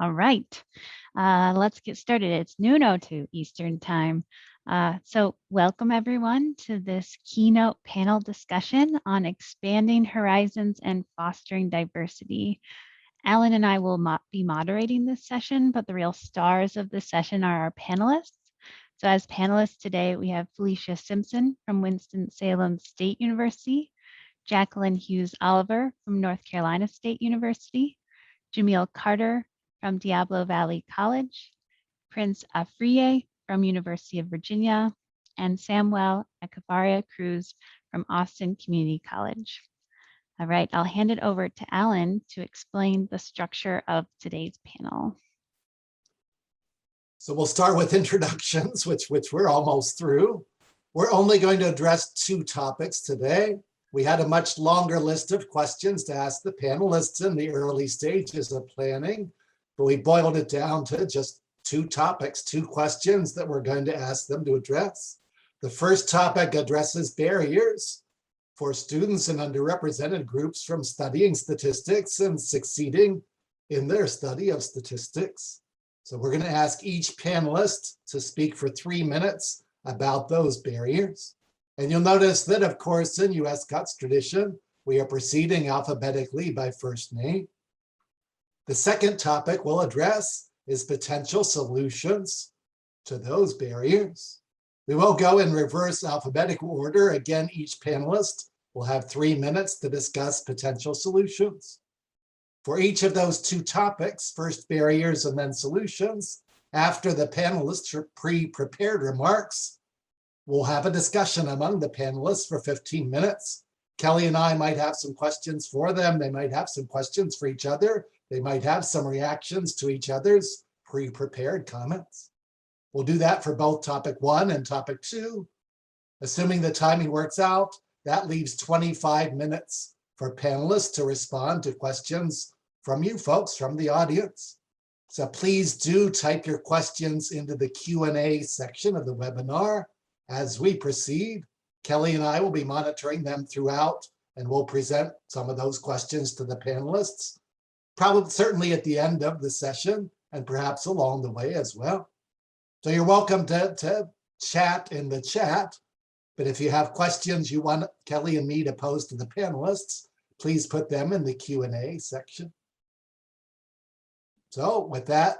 All right, let's get started. It's noon 02 Eastern Time. So welcome everyone to this keynote panel discussion on expanding horizons and fostering diversity. Alan and I will be moderating this session, but the real stars of the session are our panelists. So as panelists today, we have Felicia Simpson from Winston-Salem State University, Jacqueline Hughes-Oliver from North Carolina State University, Jamylle Carter from Diablo Valley College, Prince Afriyie from University of Virginia, and Samuel Echevarria-Cruz from Austin Community College. All right, I'll hand it over to Alan to explain the structure of today's panel. So we'll start with introductions, which we're almost through. We're only going to address 2 topics today. We had a much longer list of questions to ask the panelists in the early stages of planning, but we boiled it down to just 2 topics, 2 questions that we're going to ask them to address. The first topic addresses barriers for students in underrepresented groups from studying statistics and succeeding in their study of statistics. So we're going to ask each panelist to speak for 3 minutes about those barriers. And you'll notice that, of course, in US CUT's tradition, we are proceeding alphabetically by first name. The second topic we'll address is potential solutions to those barriers. We will go in reverse alphabetical order. Again, each panelist will have 3 minutes to discuss potential solutions. For each of those 2 topics, first barriers and then solutions, after the panelists' pre-prepared remarks, we'll have a discussion among the panelists for 15 minutes. Kelly and I might have some questions for them. They might have some questions for each other. They might have some reactions to each other's pre-prepared comments. We'll do that for both topic 1 and topic 2. Assuming the timing works out, that leaves 25 minutes for panelists to respond to questions from you folks, from the audience. So please do type your questions into the Q&A section of the webinar as we proceed. Kelly and I will be monitoring them throughout, and we'll present some of those questions to the panelists, probably certainly at the end of the session and perhaps along the way as well. So you're welcome to chat in the chat, but if you have questions you want Kelly and me to pose to the panelists, please put them in the Q&A section. So with that,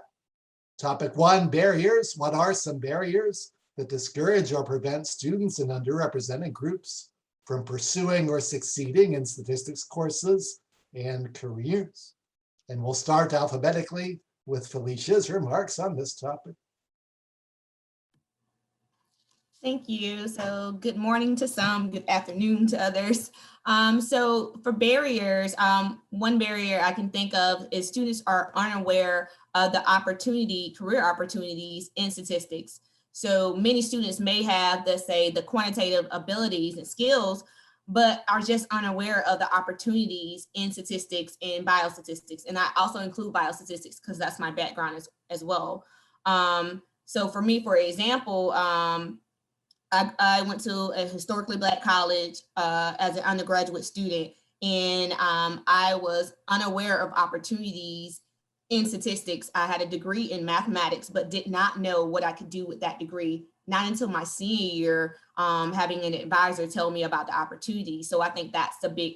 topic 1, barriers. What are some barriers that discourage or prevent students in underrepresented groups from pursuing or succeeding in statistics courses and careers? And we'll start alphabetically with Felicia's remarks on this topic. Thank you. So good morning to some, good afternoon to others. So for barriers, one barrier I can think of is students are unaware of the career opportunities in statistics. So many students may have, let's say, the quantitative abilities and skills, but are just unaware of the opportunities in statistics and biostatistics. And I also include biostatistics because that's my background as well. So for me, for example, I went to a historically Black college as an undergraduate student, and I was unaware of opportunities in statistics. I had a degree in mathematics, but did not know what I could do with that degree. Not until my senior year, having an advisor tell me about the opportunity. So I think that's the big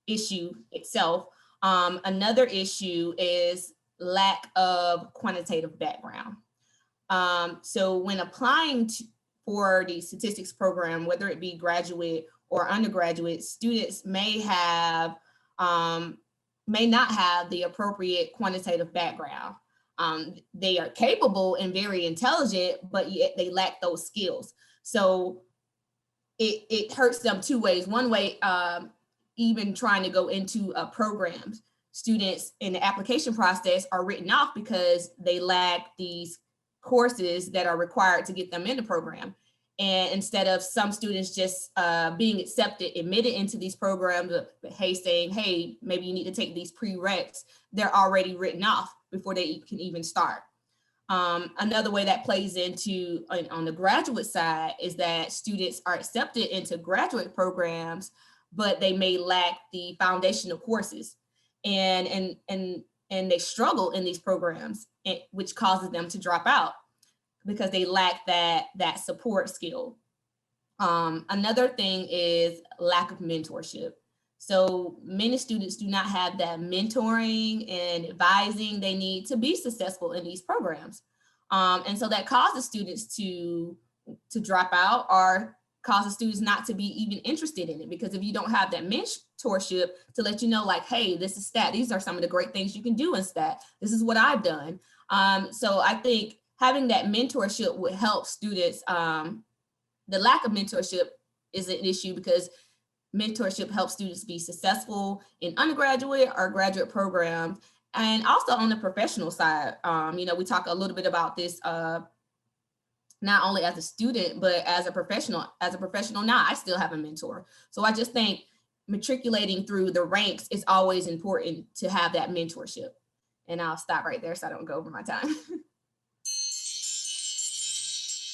issue itself. Another issue is lack of quantitative background. So when applying for the statistics program, whether it be graduate or undergraduate, students may not have the appropriate quantitative background. They are capable and very intelligent, but yet they lack those skills. So it hurts them 2 ways. One way, even trying to go into programs, students in the application process are written off because they lack these courses that are required to get them in the program. And instead of some students just being admitted into these programs, saying, hey, maybe you need to take these prereqs, they're already written off before they can even start. Another way that plays into on the graduate side is that students are accepted into graduate programs, but they may lack the foundational courses. And and they struggle in these programs, which causes them to drop out because they lack that support skill. Another thing is lack of mentorship. So many students do not have that mentoring and advising they need to be successful in these programs. And so that causes students to drop out or causes students not to be even interested in it, because if you don't have that mentorship to let you know, like, hey, this is STAT, these are some of the great things you can do in STAT, this is what I've done. So I think having that mentorship would help students. The lack of mentorship is an issue because mentorship helps students be successful in undergraduate or graduate programs, and also on the professional side. We talk a little bit about this not only as a student, but as a professional. As a professional now, I still have a mentor. So I just think matriculating through the ranks is always important to have that mentorship. And I'll stop right there so I don't go over my time.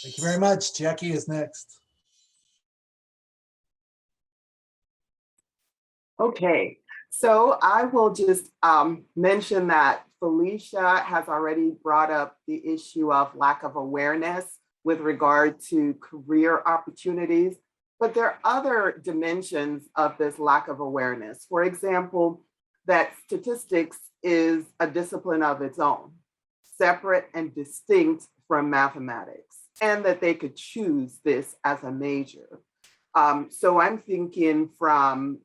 Thank you very much. Jackie is next. Okay, so I will just mention that Felicia has already brought up the issue of lack of awareness with regard to career opportunities, but there are other dimensions of this lack of awareness. For example, that statistics is a discipline of its own, separate and distinct from mathematics, and that they could choose this as a major. So I'm thinking from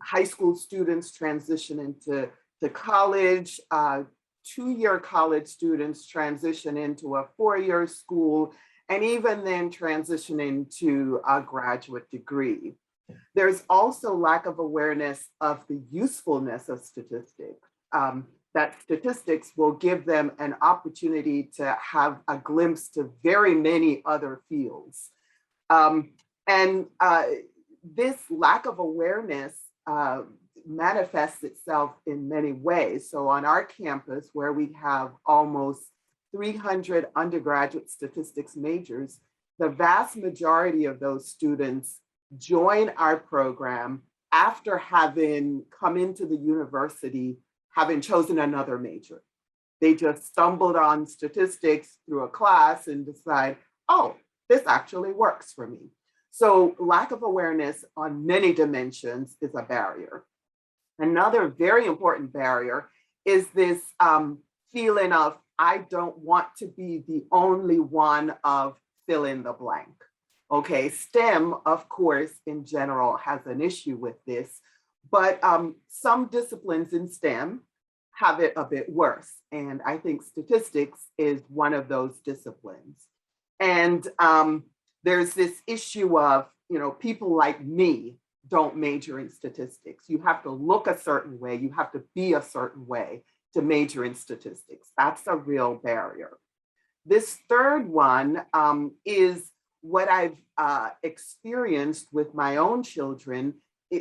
high school students transitioning to college, 2-year college students transition into a 4-year school, and even then transitioning to a graduate degree. There's also lack of awareness of the usefulness of statistics, that statistics will give them an opportunity to have a glimpse to very many other fields. This lack of awareness manifests itself in many ways. So on our campus, where we have almost 300 undergraduate statistics majors, the vast majority of those students join our program after having come into the university, having chosen another major. They just stumbled on statistics through a class and decide, oh, this actually works for me. So lack of awareness on many dimensions is a barrier. Another very important barrier is this feeling of, I don't want to be the only one of fill in the blank. Okay, STEM, of course, in general has an issue with this, but some disciplines in STEM have it a bit worse. And I think statistics is one of those disciplines. And there's this issue of, people like me don't major in statistics. You have to look a certain way, you have to be a certain way to major in statistics. That's a real barrier. This third one is what I've experienced with my own children,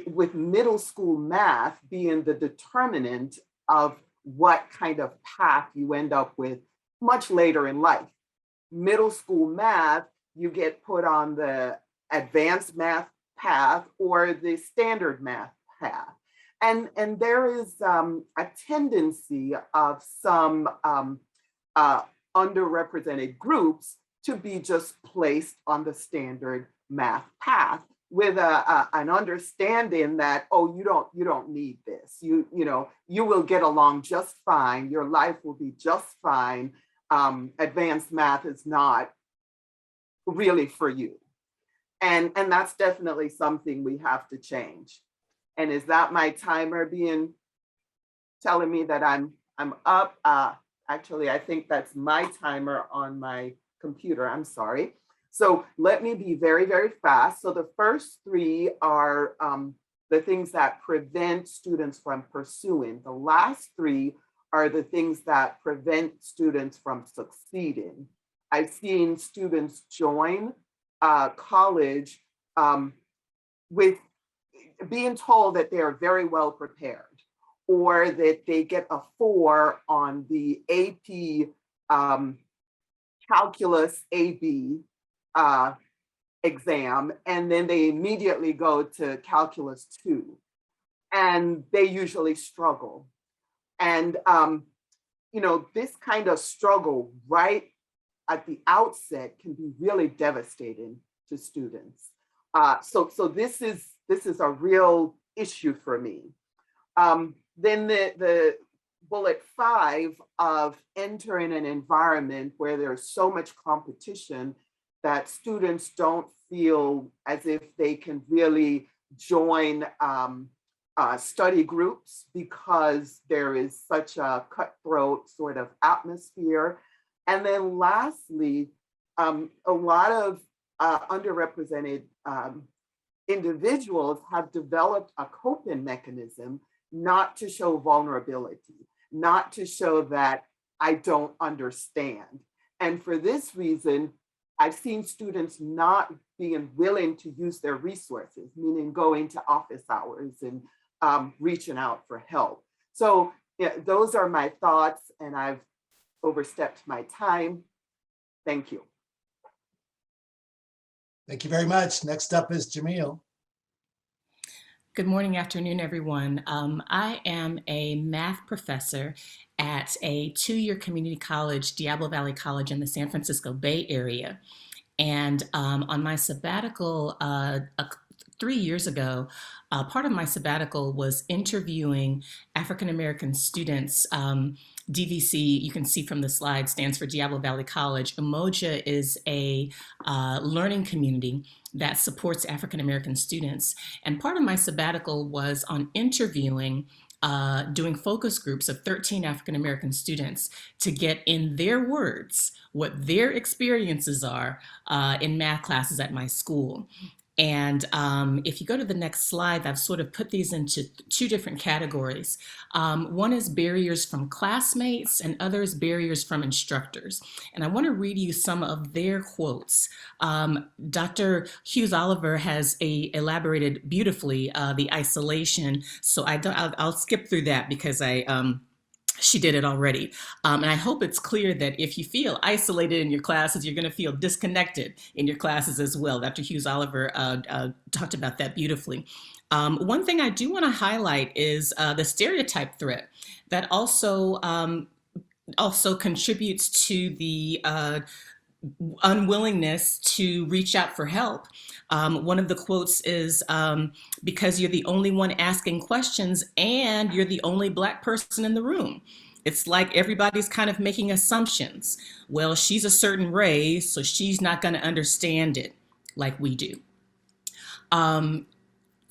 with middle school math being the determinant of what kind of path you end up with much later in life. Middle school math, you get put on the advanced math path or the standard math path. And there is a tendency of some underrepresented groups to be just placed on the standard math path with an understanding that, oh, you don't need this. You will get along just fine. Your life will be just fine. Advanced math is not really for you. And that's definitely something we have to change. And is that my timer telling me that I'm up? Actually, I think that's my timer on my computer. I'm sorry. So let me be very, very fast. So the first three are the things that prevent students from pursuing. The last three are the things that prevent students from succeeding. I've seen students join college with being told that they are very well prepared, or that they get a 4 on the AP Calculus AB exam, and then they immediately go to Calculus 2, and they usually struggle. And this kind of struggle right at the outset can be really devastating to students. So this is a real issue for me. Then the bullet 5 of entering an environment where there's so much competition that students don't feel as if they can really join study groups because there is such a cutthroat sort of atmosphere. And then lastly, a lot of underrepresented individuals have developed a coping mechanism not to show vulnerability, not to show that I don't understand. And for this reason, I've seen students not being willing to use their resources, meaning going to office hours and reaching out for help. So yeah, those are my thoughts, and I've overstepped my time. Thank you. Thank you very much. Next up is Jamylle. Good morning, afternoon, everyone. I am a math professor at a 2-year community college, Diablo Valley College in the San Francisco Bay Area. And on my sabbatical 3 years ago, part of my sabbatical was interviewing African-American students. DVC, you can see from the slide, stands for Diablo Valley College. Umoja is a learning community that supports African-American students. And part of my sabbatical was on interviewing, doing focus groups of 13 African-American students to get in their words what their experiences are in math classes at my school. And if you go to the next slide, I've sort of put these into 2 different categories. One is barriers from classmates and others barriers from instructors. And I want to read you some of their quotes. Dr. Hughes-Oliver has elaborated beautifully the isolation. So I'll skip through that because she did it already. And I hope it's clear that if you feel isolated in your classes, you're going to feel disconnected in your classes as well. Dr. Hughes-Oliver talked about that beautifully. One thing I do want to highlight is the stereotype threat that also contributes to the unwillingness to reach out for help. One of the quotes is, because you're the only one asking questions and you're the only Black person in the room. It's like everybody's kind of making assumptions. Well, she's a certain race, so she's not going to understand it like we do.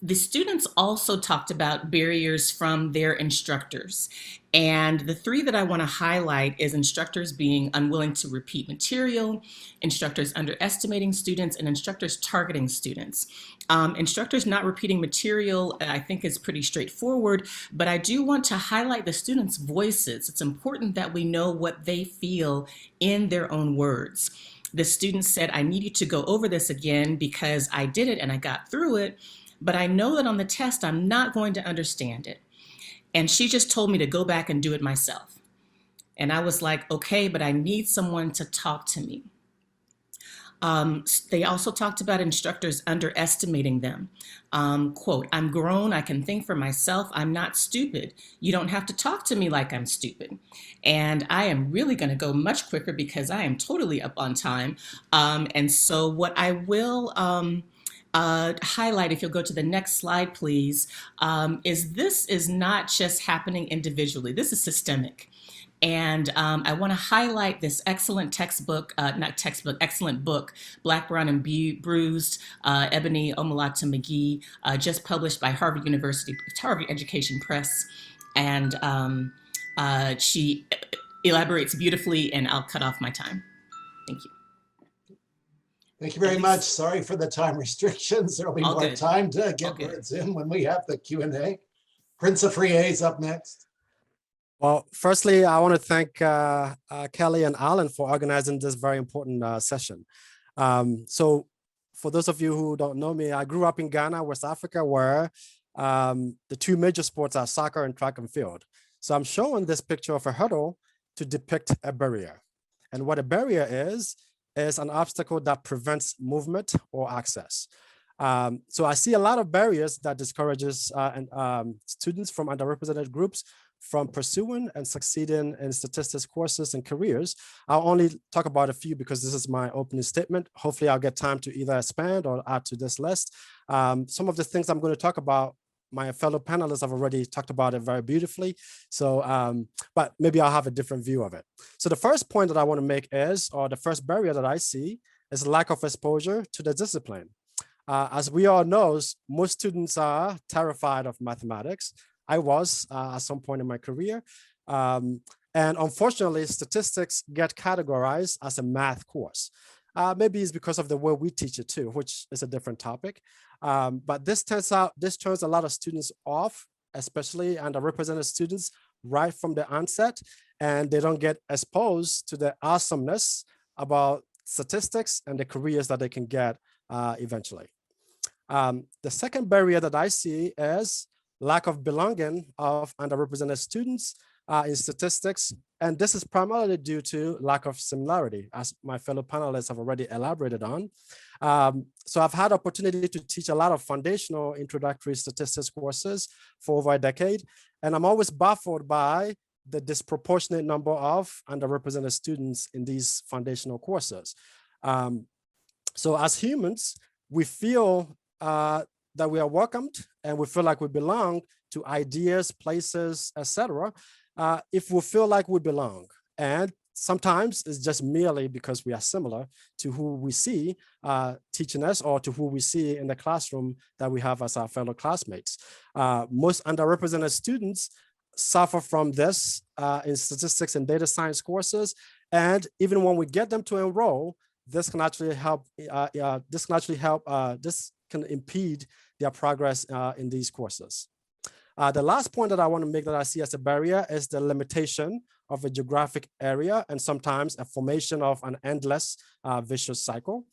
The students also talked about barriers from their instructors. And the 3 that I want to highlight is instructors being unwilling to repeat material, instructors underestimating students, and instructors targeting students. Instructors not repeating material, I think, is pretty straightforward, but I do want to highlight the students' voices. It's important that we know what they feel in their own words. The student said, I need you to go over this again because I did it and I got through it, but I know that on the test, I'm not going to understand it. And she just told me to go back and do it myself. And I was like, okay, but I need someone to talk to me. They also talked about instructors underestimating them. Quote, I'm grown, I can think for myself, I'm not stupid. You don't have to talk to me like I'm stupid. And I am really gonna go much quicker because I am totally up on time. And so what I will highlight, if you'll go to the next slide, please, is this is not just happening individually. This is systemic. And I want to highlight this excellent excellent book, Black, Brown, and Bruised, Ebony Omolata McGee, just published by Harvard University, Harvard Education Press. And she elaborates beautifully, and I'll cut off my time. Thank you. Thank you very much. Sorry for the time restrictions. There'll be more time to get words in when we have the Q&A. Prince Afriyie is up next. Well, firstly, I want to thank Kelly and Alan for organizing this very important session. So for those of you who don't know me, I grew up in Ghana, West Africa, where the 2 major sports are soccer and track and field. So I'm showing this picture of a hurdle to depict a barrier. And what a barrier is an obstacle that prevents movement or access. So I see a lot of barriers that discourages students from underrepresented groups from pursuing and succeeding in statistics courses and careers. I'll only talk about a few because this is my opening statement. Hopefully I'll get time to either expand or add to this list. Some of the things I'm going to talk about, my fellow panelists have already talked about it very beautifully. So, but maybe I'll have a different view of it. So the first point that I want to make is, or the first barrier that I see, is lack of exposure to the discipline. As we all know, most students are terrified of mathematics. I was at some point in my career. And unfortunately, statistics get categorized as a math course. Maybe it's because of the way we teach it too, which is a different topic. But this turns a lot of students off, especially underrepresented students, right from the onset, and they don't get exposed to the awesomeness about statistics and the careers that they can get eventually. The second barrier that I see is lack of belonging of underrepresented students in statistics. And this is primarily due to lack of similarity, as my fellow panelists have already elaborated on. So I've had opportunity to teach a lot of foundational introductory statistics courses for over a decade. And I'm always baffled by the disproportionate number of underrepresented students in these foundational courses. So as humans, we feel that we are welcomed and we feel like we belong to ideas, places, etc. If we feel like we belong. And sometimes it's just merely because we are similar to who we see teaching us or to who we see in the classroom that we have as our fellow classmates. Most underrepresented students suffer from this in statistics and data science courses. And even when we get them to enroll, this can actually help, this can impede their progress in these courses. The last point that I want to make that I see as a barrier is the limitation of a geographic area and sometimes a formation of an endless vicious cycle.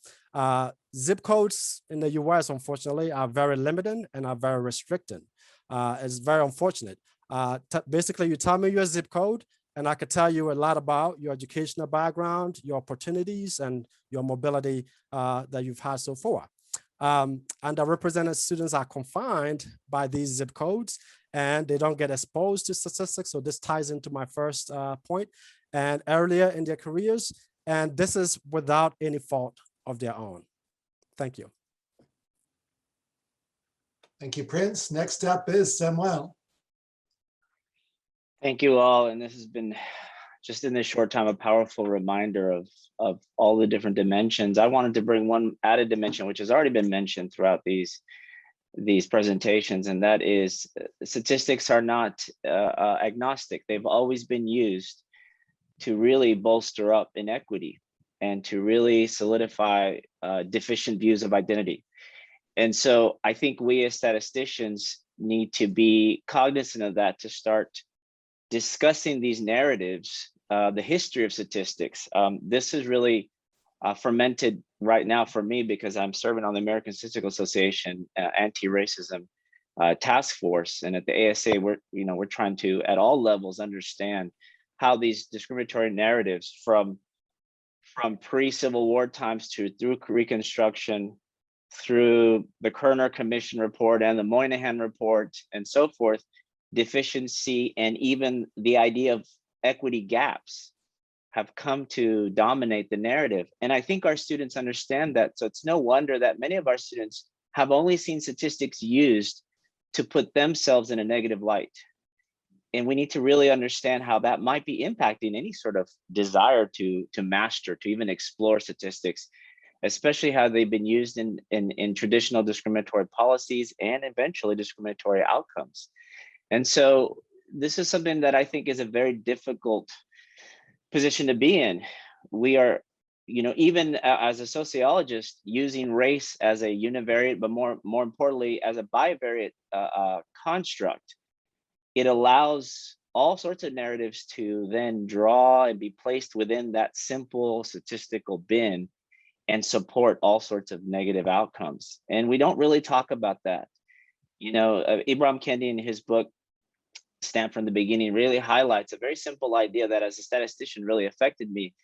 Zip codes in the US, unfortunately, are very limiting and are very restricting. It's very unfortunate. Basically, you tell me your zip code, and I could tell you a lot about your educational background, your opportunities, and your mobility that you've had so far. Underrepresented students are confined by these zip codes and they don't get exposed to statistics. So this ties into my first point. And earlier in their careers, and this is without any fault of their own. Thank you. Thank you, Prince. Next up is Jamylle. Thank you all. And this has been just in this short time, a powerful reminder of all the different dimensions. I wanted to bring one added dimension, which has already been mentioned throughout these presentations, and that is statistics are not agnostic. They've always been used to really bolster up inequity and to really solidify deficient views of identity. And so I think we as statisticians need to be cognizant of that to start discussing these narratives, the history of statistics. This is really fermented right now for me because I'm serving on the American Statistical Association anti-racism task force, and at the ASA, we're trying to at all levels understand how these discriminatory narratives from pre-Civil War times through Reconstruction, through the Kerner Commission report and the Moynihan report and so forth, deficiency and even the idea of equity gaps have come to dominate the narrative. And I think our students understand that. So it's no wonder that many of our students have only seen statistics used to put themselves in a negative light. And we need to really understand how that might be impacting any sort of desire to master, to even explore statistics, especially how they've been used in traditional discriminatory policies and eventually discriminatory outcomes. And so this is something that I think is a very difficult position to be in. We are, even as a sociologist, using race as a univariate, but more importantly, as a bivariate construct. It allows all sorts of narratives to then draw and be placed within that simple statistical bin and support all sorts of negative outcomes. And we don't really talk about that. Ibram Kendi in his book, Stand from the Beginning, really highlights a very simple idea that as a statistician really affected me.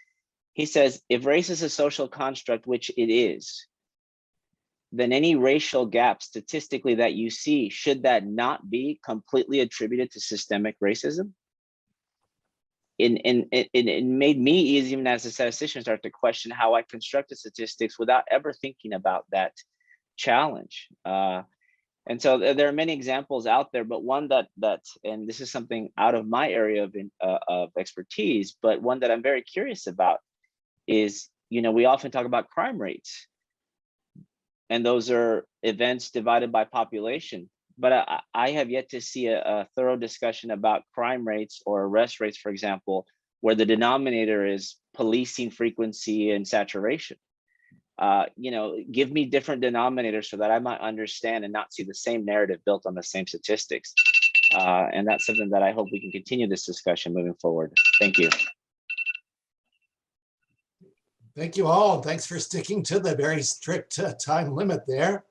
He says, if race is a social construct, which it is, then any racial gap statistically that you see, should that not be completely attributed to systemic racism? It made me, even as a statistician, start to question how I constructed statistics without ever thinking about that challenge. And so there are many examples out there, but one that and this is something out of my area of expertise, but one that I'm very curious about is, we often talk about crime rates, and those are events divided by population. But I have yet to see a thorough discussion about crime rates or arrest rates, for example, where the denominator is policing frequency and saturation. Give me different denominators so that I might understand and not see the same narrative built on the same statistics. And that's something that I hope we can continue this discussion moving forward. Thank you. Thank you all. Thanks for sticking to the very strict time limit there.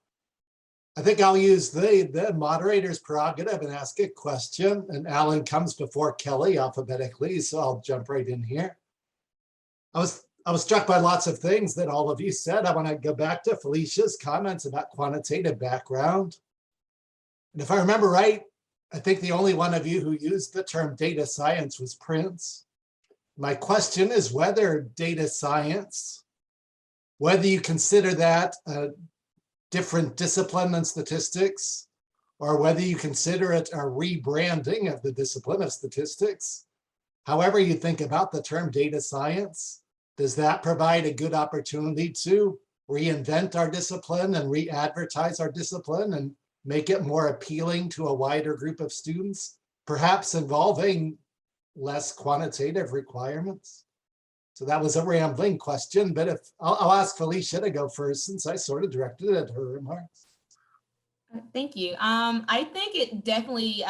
I think I'll use the moderator's prerogative and ask a question. And Alan comes before Kelly alphabetically, so I'll jump right in here. I was struck by lots of things that all of you said. I want to go back to Felicia's comments about quantitative background. And if I remember right, I think the only one of you who used the term data science was Prince. My question is whether data science, whether you consider that a different discipline than statistics, or whether you consider it a rebranding of the discipline of statistics, however you think about the term data science, does that provide a good opportunity to reinvent our discipline and re-advertise our discipline and make it more appealing to a wider group of students, perhaps involving less quantitative requirements? So that was a rambling question, but if I'll ask Felicia to go first, since I sort of directed it at her remarks. Thank you. I think it definitely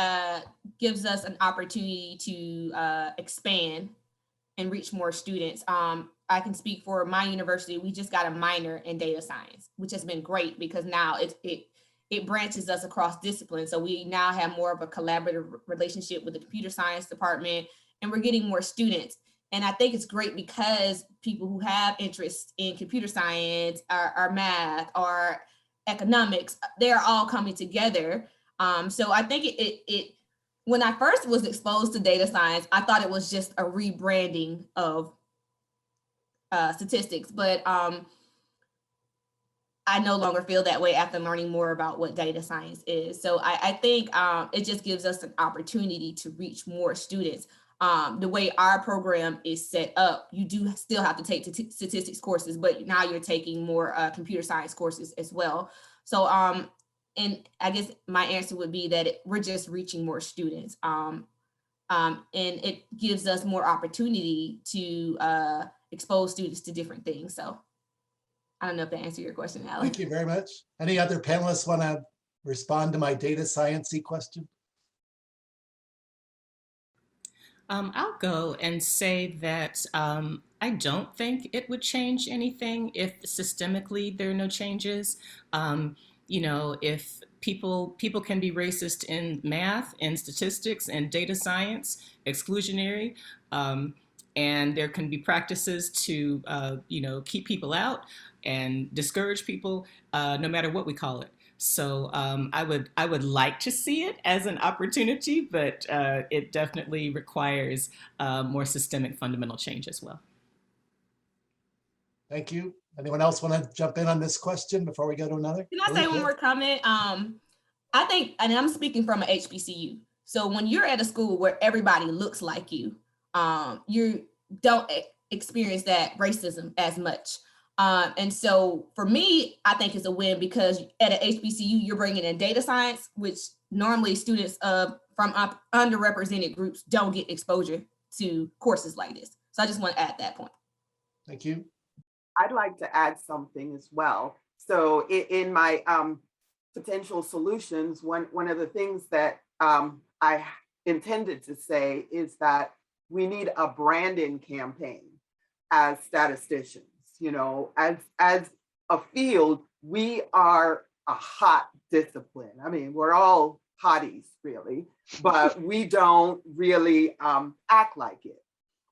gives us an opportunity to expand and reach more students. I can speak for my university. We just got a minor in data science, which has been great because now it branches us across disciplines. So we now have more of a collaborative relationship with the computer science department, and we're getting more students. And I think it's great because people who have interest in computer science or math or economics, they're all coming together. So I think it when I first was exposed to data science, I thought it was just a rebranding of statistics, but I no longer feel that way after learning more about what data science is. So I think it just gives us an opportunity to reach more students. The way our program is set up, you do still have to take statistics courses, but now you're taking more computer science courses as well. So, and I guess my answer would be that we're just reaching more students. And it gives us more opportunity to expose students to different things. So I don't know if that answered your question, Alan. Thank you very much. Any other panelists want to respond to my data science-y question? I'll go and say that I don't think it would change anything if systemically there are no changes. If people can be racist in math and statistics and data science, exclusionary, and there can be practices to keep people out and discourage people, no matter what we call it. So I would like to see it as an opportunity, but it definitely requires more systemic fundamental change as well. Thank you. Anyone else want to jump in on this question before we go to another? Can I say one more comment? I think, and I'm speaking from an HBCU. So when you're at a school where everybody looks like you don't experience that racism as much. And so for me, I think it's a win because at an HBCU, you're bringing in data science, which normally students from underrepresented groups don't get exposure to courses like this. So I just want to add that point. Thank you. I'd like to add something as well. So in my potential solutions, one of the things that I intended to say is that we need a branding campaign as statisticians. As a field, we are a hot discipline. I mean, we're all hotties really, but we don't really act like it.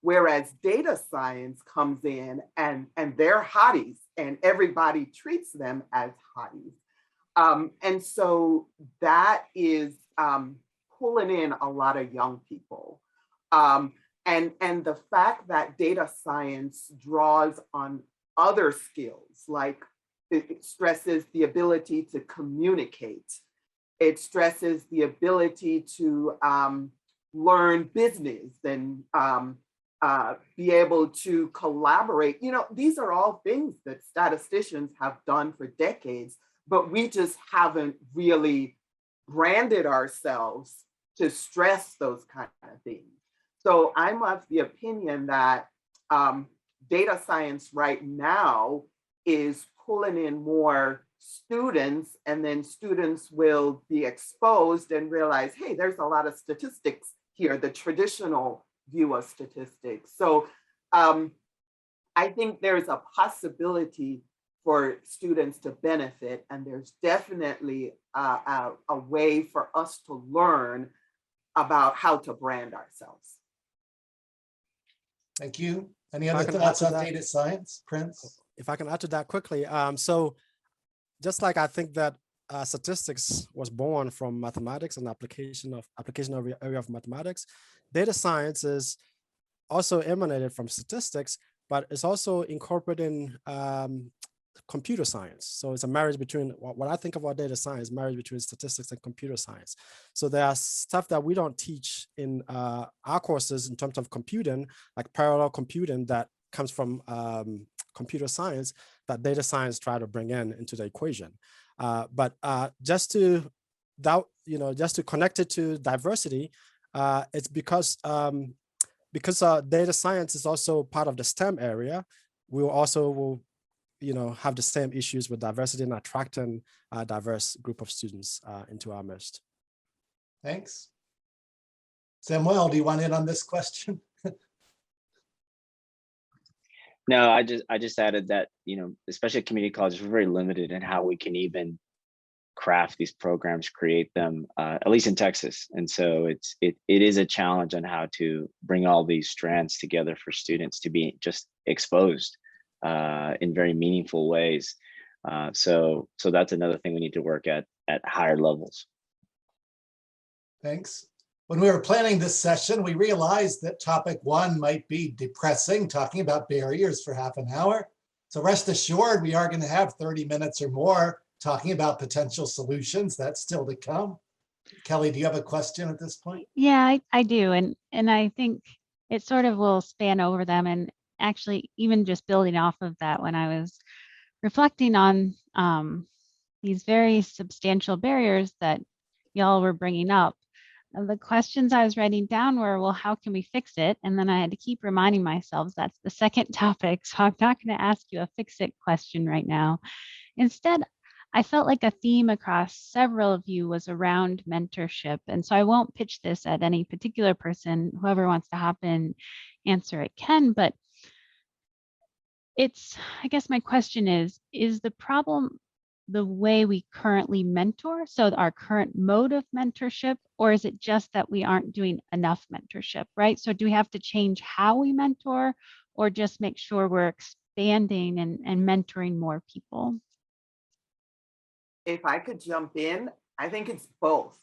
Whereas data science comes in and they're hotties and everybody treats them as hotties. And so that is pulling in a lot of young people. And the fact that data science draws on other skills, like it stresses the ability to communicate. It stresses the ability to learn business and be able to collaborate. You know, these are all things that statisticians have done for decades, but we just haven't really branded ourselves to stress those kind of things. So I'm of the opinion that data science right now is pulling in more students, and then students will be exposed and realize, hey, there's a lot of statistics here, the traditional view of statistics. So I think there's a possibility for students to benefit, and there's definitely a way for us to learn about how to brand ourselves. Thank you. Any other thoughts on data science, Prince? If I can add to that quickly. So just like I think that statistics was born from mathematics and application of area of mathematics, data science is also emanated from statistics, but it's also incorporating computer science. So it's a marriage between what I think about data science, marriage between statistics and computer science. So there's stuff that we don't teach in our courses in terms of computing, like parallel computing, that comes from computer science that data science try to bring into the equation. But just to connect it to diversity, it's because data science is also part of the STEM area. We will have the same issues with diversity and attracting a diverse group of students into our midst. Thanks. Jamylle, do you want in on this question? No, I just added that, especially at community colleges, we're very limited in how we can even craft these programs, create them, at least in Texas. And so it is a challenge on how to bring all these strands together for students to be just exposed in very meaningful ways. So that's another thing we need to work at higher levels. Thanks. When we were planning this session, we realized that topic 1 might be depressing, talking about barriers for half an hour. So rest assured, we are going to have 30 minutes or more talking about potential solutions. That's still to come. Kelly, do you have a question at this point? Yeah, I do. And I think it sort of will span over them. And actually, even just building off of that, when I was reflecting on these very substantial barriers that y'all were bringing up, the questions I was writing down were, well, how can we fix it? And then I had to keep reminding myself that's the second topic. So I'm not going to ask you a fix it question right now. Instead, I felt like a theme across several of you was around mentorship. And so I won't pitch this at any particular person. Whoever wants to hop in, answer it can. But I guess my question is the problem the way we currently mentor, so our current mode of mentorship, or is it just that we aren't doing enough mentorship, right? So do we have to change how we mentor, or just make sure we're expanding and mentoring more people? If I could jump in, I think it's both.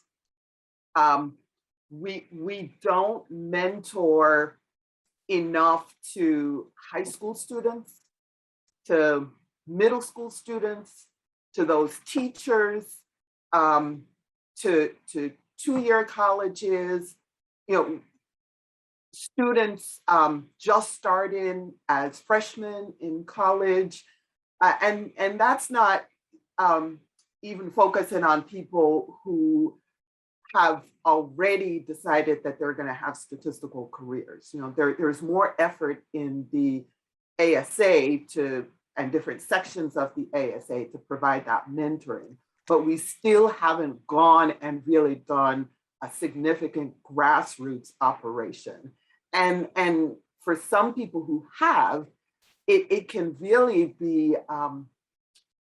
We don't mentor enough to high school students, to middle school students, to those teachers, to two-year colleges, students just starting as freshmen in college, and that's not even focusing on people who have already decided that they're going to have statistical careers. There's more effort in the ASA and different sections of the ASA to provide that mentoring, but we still haven't gone and really done a significant grassroots operation. And for some people who have, it can really be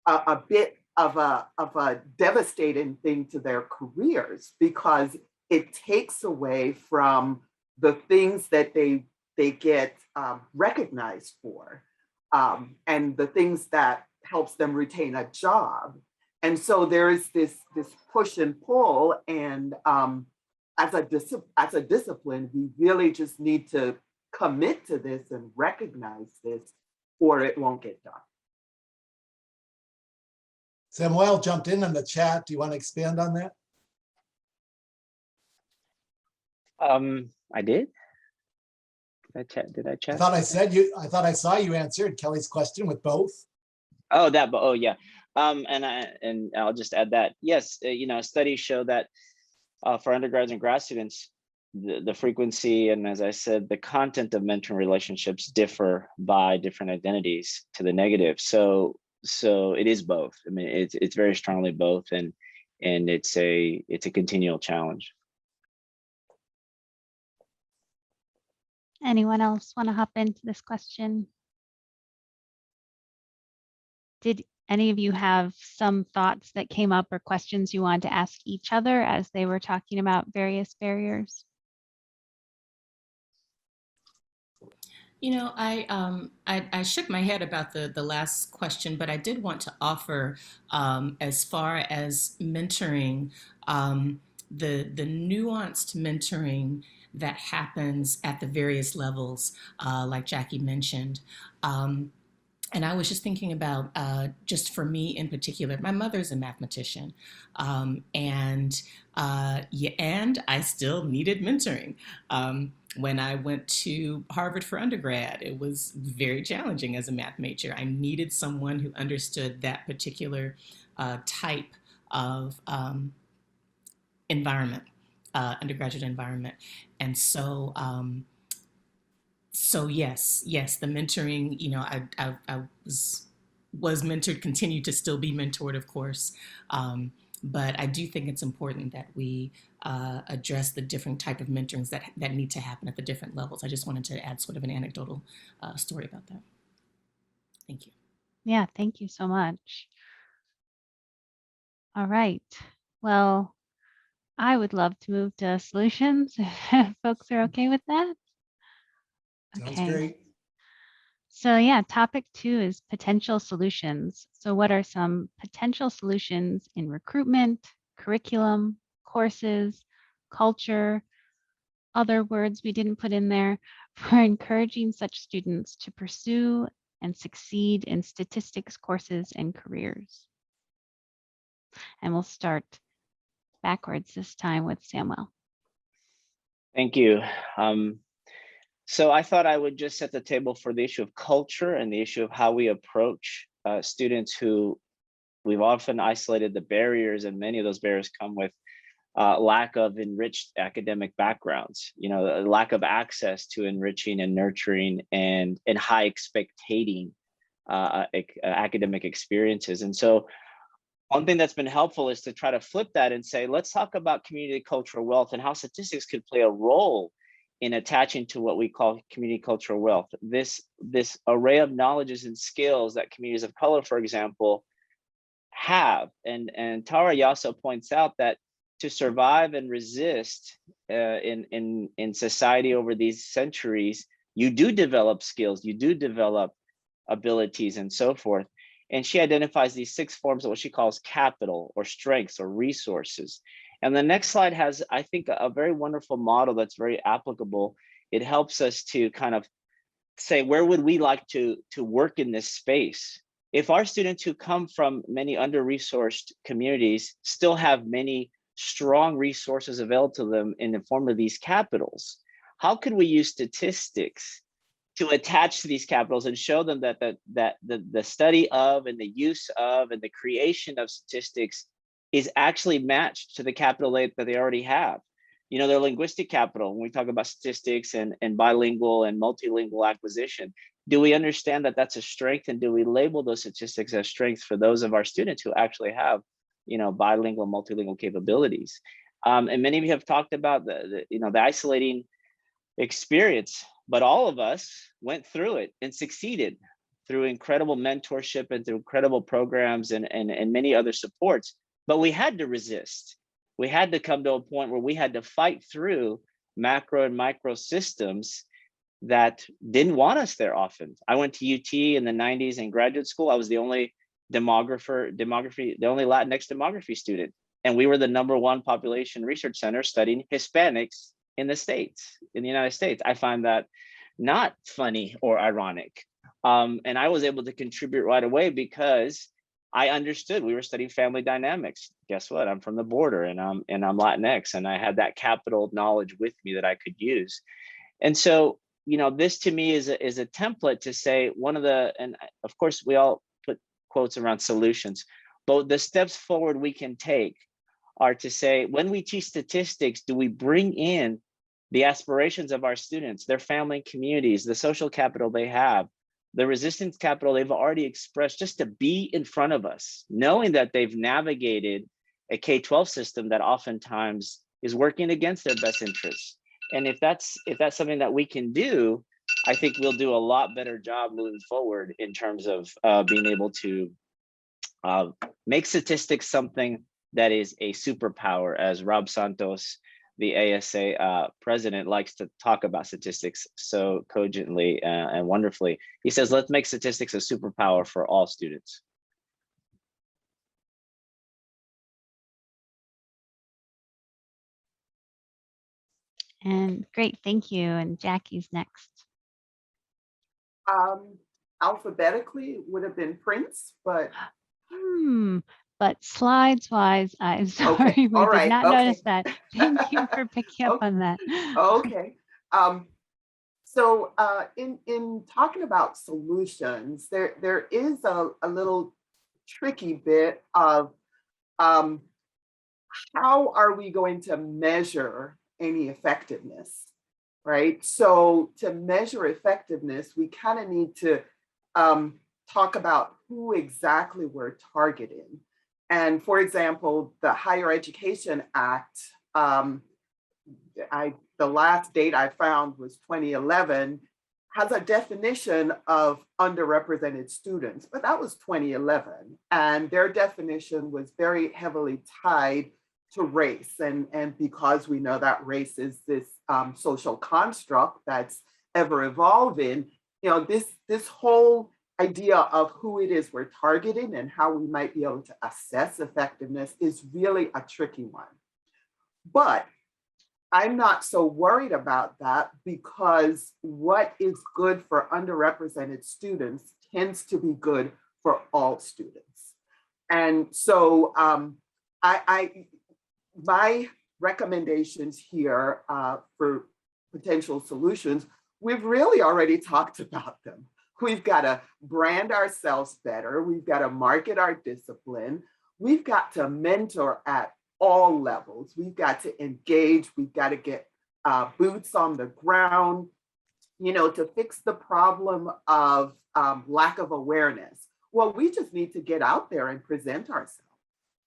a bit of a devastating thing to their careers, because it takes away from the things that they get recognized for. and the things that helps them retain a job. And so there is this push and pull, and as a discipline, we really just need to commit to this and recognize this, or it won't get done. Samuel jumped in the chat. Do you want to expand on that? I did. Did I chat? I thought I said you. I thought I saw you answered Kelly's question with both. Oh, that. Oh, yeah. And I'll just add that. Yes, studies show that for undergrads and grad students, the frequency and, as I said, the content of mentoring relationships differ by different identities to the negative. So it is both. I mean, it's very strongly both, and it's a continual challenge. Anyone else want to hop into this question? Did any of you have some thoughts that came up or questions you wanted to ask each other as they were talking about various barriers? I shook my head about the last question, but I did want to offer, as far as mentoring, the nuanced mentoring that happens at the various levels, like Jackie mentioned. And I was just thinking about, just for me in particular, my mother's a mathematician, and I still needed mentoring. When I went to Harvard for undergrad, it was very challenging as a math major. I needed someone who understood that particular type of environment, undergraduate environment. And so, yes, the mentoring, I was mentored, continue to still be mentored, of course. But I do think it's important that we address the different type of mentorings that need to happen at the different levels. I just wanted to add sort of an anecdotal story about that. Thank you. Yeah, thank you so much. All right. Well, I would love to move to solutions if folks are okay with that. Sounds great. So yeah, topic 2 is potential solutions. So what are some potential solutions in recruitment, curriculum, courses, culture, other words we didn't put in there, for encouraging such students to pursue and succeed in statistics courses and careers? And we'll start backwards this time with Samuel. Thank you. So I thought I would just set the table for the issue of culture and the issue of how we approach students who we've often isolated the barriers, and many of those barriers come with lack of enriched academic backgrounds, a lack of access to enriching and nurturing and high expectating academic experiences. And so one thing that's been helpful is to try to flip that and say, let's talk about community cultural wealth and how statistics could play a role in attaching to what we call community cultural wealth. This array of knowledges and skills that communities of color, for example, have. And Tara Yasso points out that to survive and resist in society over these centuries, you do develop skills, you do develop abilities and so forth. And she identifies these 6 forms of what she calls capital or strengths or resources. And the next slide has, I think, a very wonderful model that's very applicable. It helps us to kind of say, where would we like to work in this space? If our students who come from many under-resourced communities still have many strong resources available to them in the form of these capitals, how could we use statistics to attach to these capitals and show them that the study of and the use of and the creation of statistics is actually matched to the capital that they already have? Their linguistic capital, when we talk about statistics and bilingual and multilingual acquisition, do we understand that that's a strength, and do we label those statistics as strengths for those of our students who actually have, bilingual, multilingual capabilities? And many of you have talked about the isolating experience, but all of us went through it and succeeded through incredible mentorship and through incredible programs and many other supports. But we had to resist. We had to come to a point where we had to fight through macro and micro systems that didn't want us there often. I went to UT in the 90s in graduate school. I was the only the only Latinx demography student. And we were the #1 population research center studying Hispanics in the United States. I find that not funny or ironic. And I was able to contribute right away because I understood we were studying family dynamics. Guess what? I'm from the border and I'm Latinx, and I had that capital knowledge with me that I could use. And so, this to me is a template to say and of course we all put quotes around solutions, but the steps forward we can take are to say, when we teach statistics, do we bring in the aspirations of our students, their family and communities, the social capital they have, the resistance capital they've already expressed, just to be in front of us, knowing that they've navigated a K-12 system that oftentimes is working against their best interests. And if that's something that we can do, I think we'll do a lot better job moving forward in terms of being able to make statistics something that is a superpower, as Rob Santos, the ASA president, likes to talk about statistics so cogently and wonderfully. He says, let's make statistics a superpower for all students. And great, thank you. And Jackie's next. Alphabetically it would have been Prince, but But slides wise, I'm sorry, okay. we did not notice that. Thank you for picking up on that. Okay. So in talking about solutions, there is a little tricky bit of how are we going to measure any effectiveness, right? So to measure effectiveness, we kind of need to talk about who exactly we're targeting. And for example, the Higher Education Act, the last date I found was 2011, has a definition of underrepresented students, but that was 2011. And their definition was very heavily tied to race. And because we know that race is this social construct that's ever evolving, this whole idea of who it is we're targeting and how we might be able to assess effectiveness is really a tricky one. But I'm not so worried about that, because what is good for underrepresented students tends to be good for all students. And so my recommendations here for potential solutions, we've really already talked about them. We've got to brand ourselves better. We've got to market our discipline. We've got to mentor at all levels. We've got to engage. We've got to get boots on the ground, to fix the problem of lack of awareness. Well, we just need to get out there and present ourselves.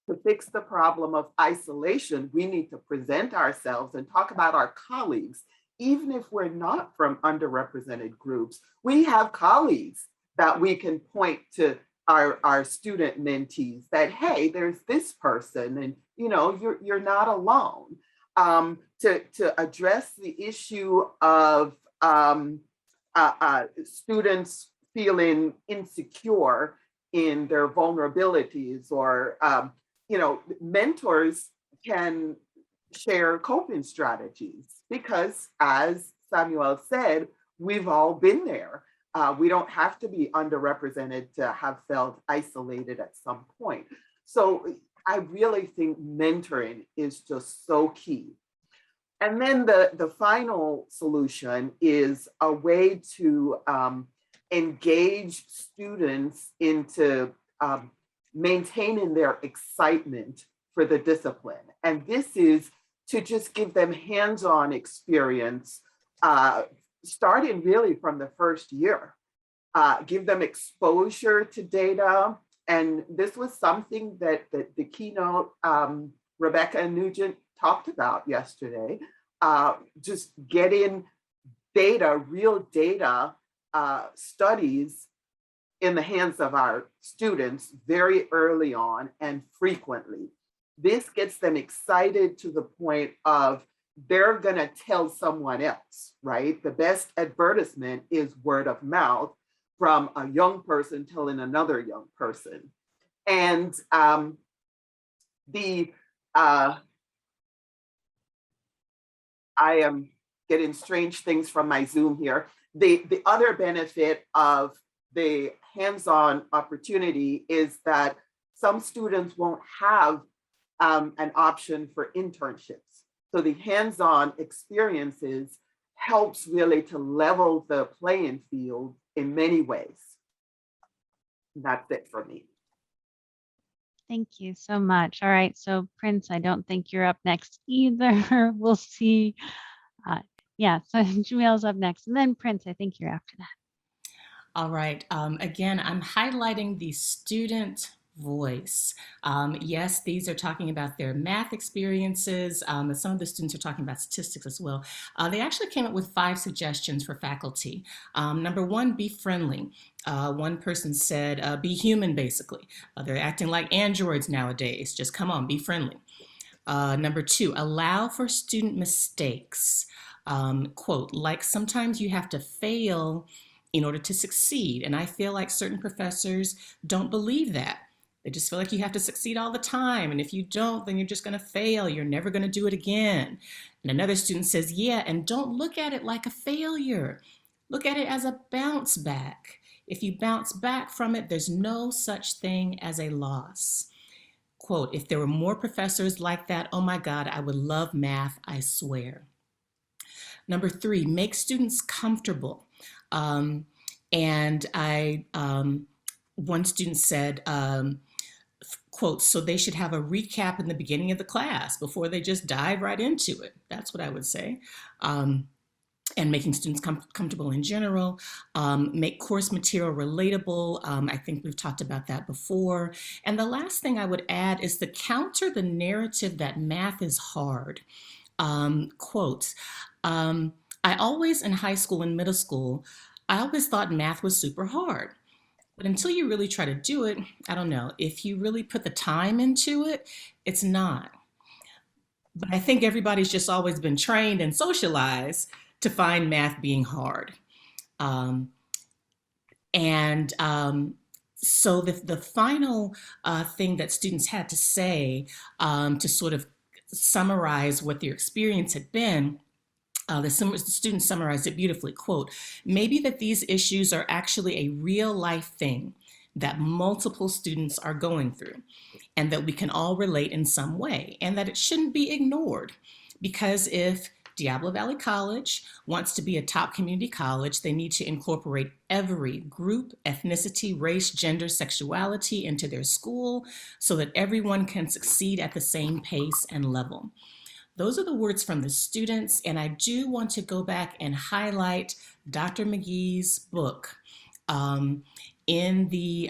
To fix the problem of isolation, we need to present ourselves and talk about our colleagues. Even if we're not from underrepresented groups, we have colleagues that we can point to our student mentees that, hey, there's this person, and you're not alone. To address the issue of students feeling insecure in their vulnerabilities, or mentors can share coping strategies, because as Samuel said, we've all been there. We don't have to be underrepresented to have felt isolated at some point. So I really think mentoring is just so key. And then the final solution is a way to engage students into maintaining their excitement for the discipline. And this is to just give them hands-on experience, starting really from the first year. Give them exposure to data. And this was something that the keynote Rebecca and Nugent talked about yesterday. Just getting data, real data studies in the hands of our students very early on and frequently. This gets them excited to the point of they're going to tell someone else, right? The best advertisement is word of mouth from a young person telling another young person. And I am getting strange things from my Zoom here. The other benefit of the hands-on opportunity is that some students won't have an option for internships. So the hands-on experiences helps really to level the playing field in many ways. And that's it for me. Thank you so much. All right, so Prince, I don't think you're up next either. We'll see. Yeah, so Jamylle's up next, and then Prince, I think you're after that. All right. Again, I'm highlighting the student voice. Yes, these are talking about their math experiences. Some of the students are talking about statistics as well. They actually came up with 5 suggestions for faculty. Number 1, be friendly. One person said, be human, basically. They're acting like androids nowadays. Just come on, be friendly. Number 2, allow for student mistakes. Quote, like sometimes you have to fail in order to succeed. And I feel like certain professors don't believe that. They just feel like you have to succeed all the time. And if you don't, then you're just going to fail. You're never going to do it again. And another student says, yeah, and don't look at it like a failure. Look at it as a bounce back. If you bounce back from it, there's no such thing as a loss. Quote, if there were more professors like that, oh my God, I would love math, I swear. Number 3, make students comfortable. One student said, quote, so they should have a recap in the beginning of the class before they just dive right into it. That's what I would say. And making students comfortable in general, make course material relatable. I think we've talked about that before. And the last thing I would add is to counter the narrative that math is hard. Quotes, I always, in high school and middle school, I always thought math was super hard. But until you really try to do it, I don't know, if you really put the time into it, it's not. But I think everybody's just always been trained and socialized to find math being hard. So the final thing that students had to say to sort of summarize what their experience had been, the students summarized it beautifully, quote, maybe that these issues are actually a real life thing that multiple students are going through and that we can all relate in some way and that it shouldn't be ignored because if Diablo Valley College wants to be a top community college, they need to incorporate every group, ethnicity, race, gender, sexuality into their school so that everyone can succeed at the same pace and level. Those are the words from the students, and I do want to go back and highlight Dr. McGee's book. In the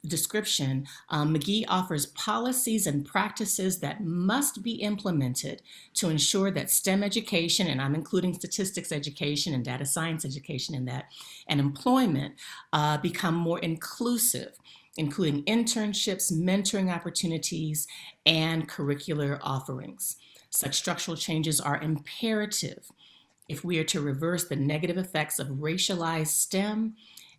description, McGee offers policies and practices that must be implemented to ensure that STEM education, and I'm including statistics education and data science education in that, and employment become more inclusive, including internships, mentoring opportunities, and curricular offerings. Such structural changes are imperative if we are to reverse the negative effects of racialized STEM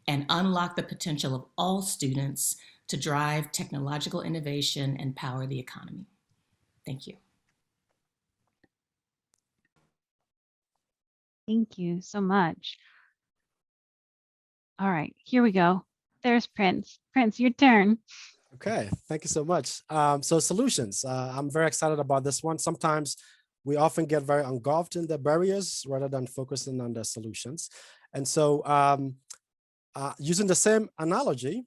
and unlock the potential of all students to drive technological innovation and power the economy. Thank you. Thank you so much. All right, here we go. There's Prince. Prince, your turn. Okay, thank you so much. So solutions, I'm very excited about this one. Sometimes we often get very engulfed in the barriers rather than focusing on the solutions. And so using the same analogy,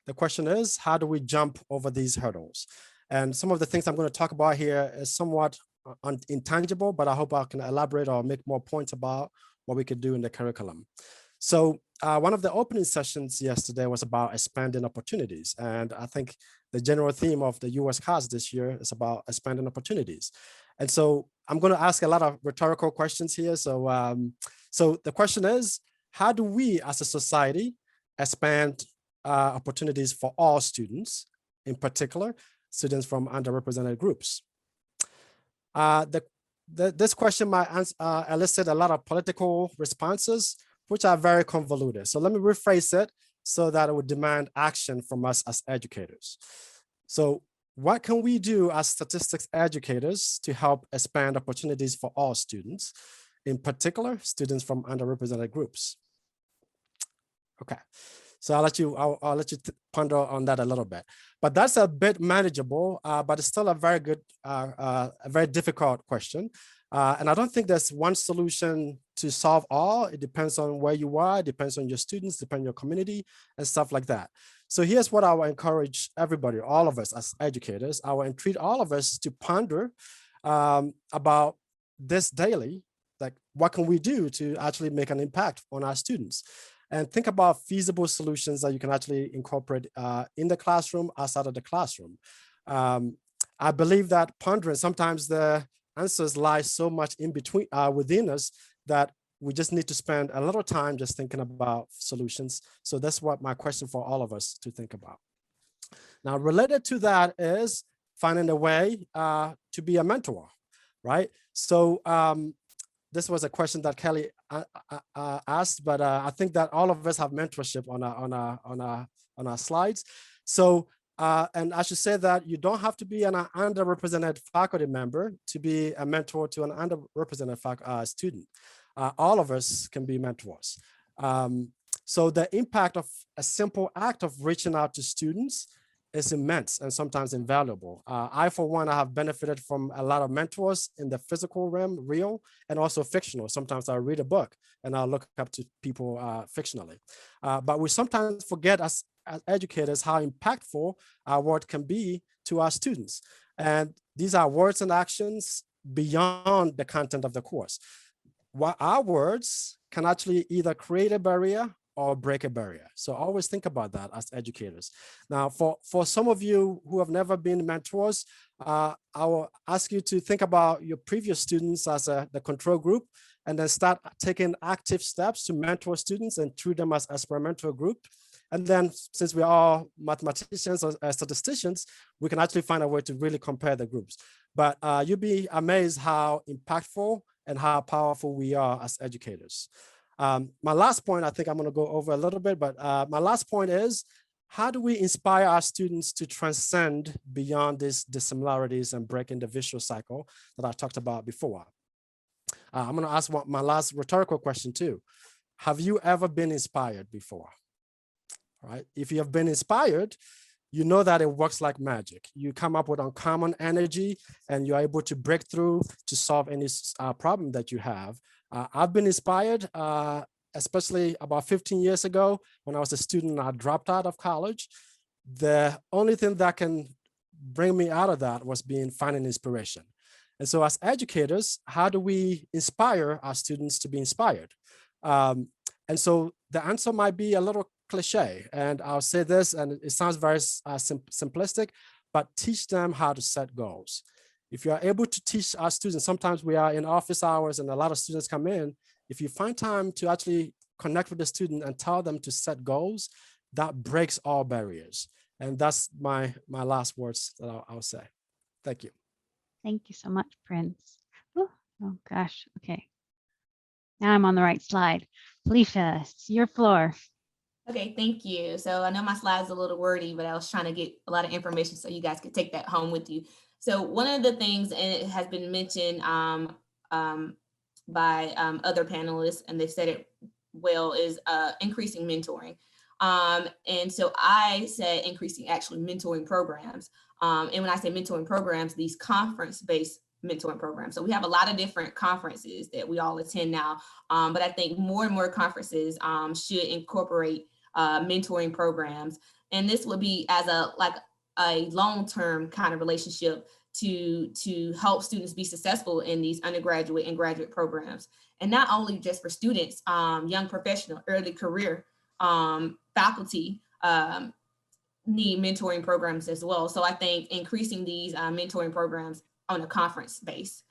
the question is, how do we jump over these hurdles? And some of the things I'm going to talk about here is somewhat intangible, but I hope I can elaborate or make more points about what we could do in the curriculum. So one of the opening sessions yesterday was about expanding opportunities. And I think the general theme of the US CAS this year is about expanding opportunities. And so I'm going to ask a lot of rhetorical questions here. So, so the question is, how do we as a society expand opportunities for all students, in particular, students from underrepresented groups? The this question might elicit a lot of political responses, which are very convoluted. So let me rephrase it so that it would demand action from us as educators. So what can we do as statistics educators to help expand opportunities for all students, in particular, students from underrepresented groups? Okay, so I'll let you ponder on that a little bit. But that's a bit manageable, but it's still a very good, a very difficult question. And I don't think there's one solution to solve all. It depends on where you are, it depends on your students, depends on your community and stuff like that. So here's what I will encourage everybody, all of us as educators, I will entreat all of us to ponder about this daily, like what can we do to actually make an impact on our students? And think about feasible solutions that you can actually incorporate in the classroom, outside of the classroom. I believe that pondering, sometimes the answers lie so much in between, within us, that we just need to spend a little time just thinking about solutions. So that's what my question for all of us to think about. Now, related to that is finding a way to be a mentor, right? So this was a question that Kelly asked, but I think that all of us have mentorship on our slides. So, and I should say that you don't have to be an underrepresented faculty member to be a mentor to an underrepresented student. All of us can be mentors. So the impact of a simple act of reaching out to students is immense and sometimes invaluable. I, for one, I have benefited from a lot of mentors in the physical realm, real, and also fictional. Sometimes I read a book and I'll look up to people fictionally. But we sometimes forget as educators how impactful our work can be to our students. And these are words and actions beyond the content of the course. What our words can actually either create a barrier or break a barrier. So always think about that as educators. Now, for some of you who have never been mentors, I will ask you to think about your previous students as the control group, and then start taking active steps to mentor students and treat them as experimental group. And then, since we're all mathematicians or statisticians, we can actually find a way to really compare the groups. But you'll be amazed how impactful and how powerful we are as educators. My last point, I think I'm going to go over a little bit, but my last point is, how do we inspire our students to transcend beyond these dissimilarities and breaking the vicious cycle that I talked about before? I'm going to ask my last rhetorical question too. Have you ever been inspired before? All right. If you have been inspired, you know that it works like magic. You come up with uncommon energy and you're able to break through to solve any problem that you have. I've been inspired, especially about 15 years ago when I was a student and I dropped out of college. The only thing that can bring me out of that was finding inspiration. And so as educators, how do we inspire our students to be inspired? And so the answer might be a little cliche, and I'll say this, and it sounds very simplistic, but teach them how to set goals. If you are able to teach our students, sometimes we are in office hours and a lot of students come in. If you find time to actually connect with the student and tell them to set goals, that breaks all barriers. And that's my last words that I'll say. Thank you. Thank you so much, Prince. Oh gosh, okay. Now I'm on the right slide. Felicia, it's your floor. Okay, thank you. So I know my slide's a little wordy, but I was trying to get a lot of information so you guys could take that home with you. So one of the things, and it has been mentioned by other panelists, and they've said it well, is increasing mentoring. And so I said increasing actually mentoring programs. And when I say mentoring programs, these conference-based mentoring programs. So we have a lot of different conferences that we all attend now, but I think more and more conferences should incorporate mentoring programs. And this would be as a long-term kind of relationship to help students be successful in these undergraduate and graduate programs. And not only just for students, young professional, early career faculty need mentoring programs as well. So I think increasing these mentoring programs on a conference base.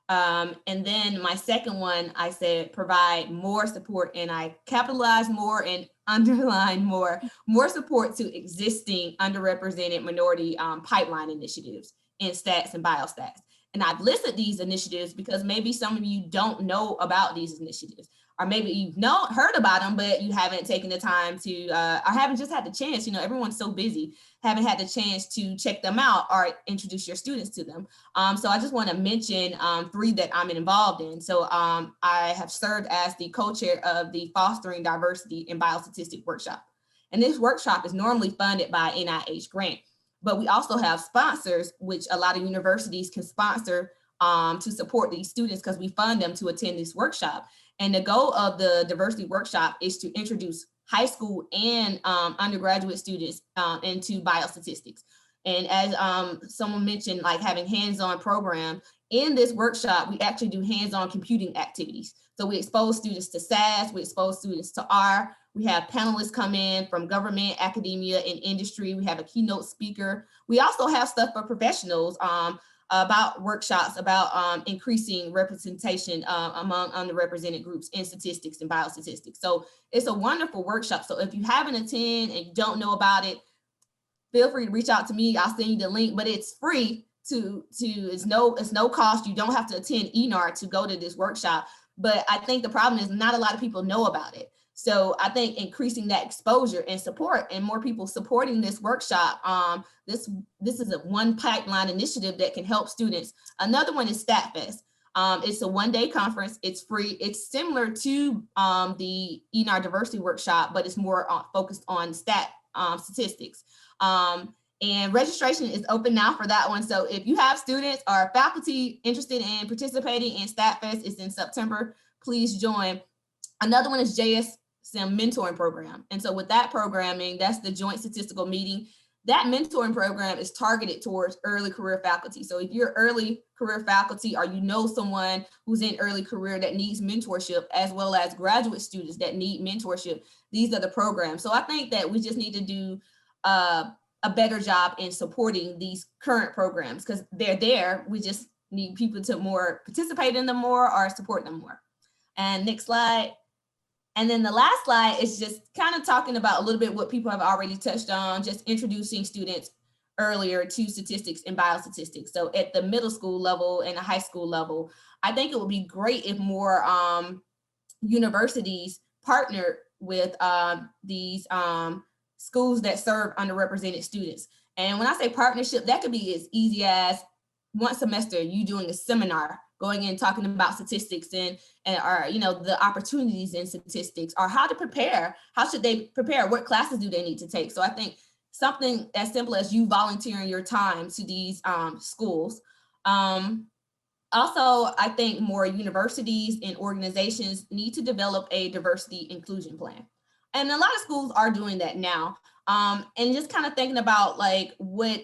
And then my second one, I said, provide more support, and I capitalize more and underline more support to existing underrepresented minority pipeline initiatives in stats and biostats. And I've listed these initiatives because maybe some of you don't know about these initiatives, or maybe you've heard about them, but you haven't taken the time to, or haven't just had the chance, everyone's so busy, haven't had the chance to check them out or introduce your students to them. So I just want to mention 3 that I'm involved in. So I have served as the co-chair of the Fostering Diversity in Biostatistics workshop. And this workshop is normally funded by NIH grant, but we also have sponsors, which a lot of universities can sponsor to support these students because we fund them to attend this workshop. And the goal of the diversity workshop is to introduce high school and undergraduate students into biostatistics. And as someone mentioned, like having hands-on program, in this workshop, we actually do hands-on computing activities. So we expose students to SAS, we expose students to R, we have panelists come in from government, academia, and industry. We have a keynote speaker. We also have stuff for professionals about workshops, about increasing representation among underrepresented groups in statistics and biostatistics. So it's a wonderful workshop. So if you haven't attended and you don't know about it, feel free to reach out to me. I'll send you the link, but it's free it's no cost. You don't have to attend ENAR to go to this workshop. But I think the problem is not a lot of people know about it. So I think increasing that exposure and support and more people supporting this workshop, this is a one pipeline initiative that can help students. Another one is StatFest. It's a one-day conference. It's free. It's similar to the ENAR diversity workshop, but it's more focused on statistics. And registration is open now for that one. So if you have students or faculty interested in participating in StatFest, it's in September, please join. Another one is JSN mentoring program. And so with that programming, that's the joint statistical meeting. That mentoring program is targeted towards early career faculty. So if you're early career faculty or you know someone who's in early career that needs mentorship, as well as graduate students that need mentorship, these are the programs. So I think that we just need to do a better job in supporting these current programs because they're there. We just need people to more participate in them more or support them more. And next slide. And then the last slide is just kind of talking about a little bit what people have already touched on, just introducing students earlier to statistics and biostatistics. So at the middle school level and the high school level, I think it would be great if more universities partnered with these schools that serve underrepresented students. And when I say partnership, that could be as easy as one semester you doing a seminar, going in talking about statistics and or the opportunities in statistics, or how to prepare. How should they prepare? What classes do they need to take? So I think something as simple as you volunteering your time to these schools. Also, I think more universities and organizations need to develop a diversity inclusion plan. And a lot of schools are doing that now. And just kind of thinking about like what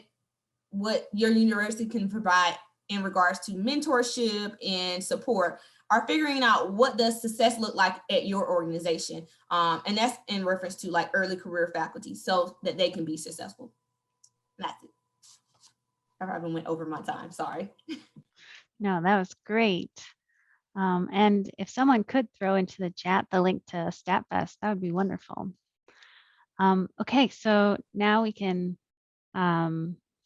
your university can provide in regards to mentorship and support, are figuring out what does success look like at your organization. And that's in reference to like early career faculty so that they can be successful. That's it. I probably went over my time, sorry. No, that was great. And if someone could throw into the chat the link to StatFest, that would be wonderful. Okay, so now we can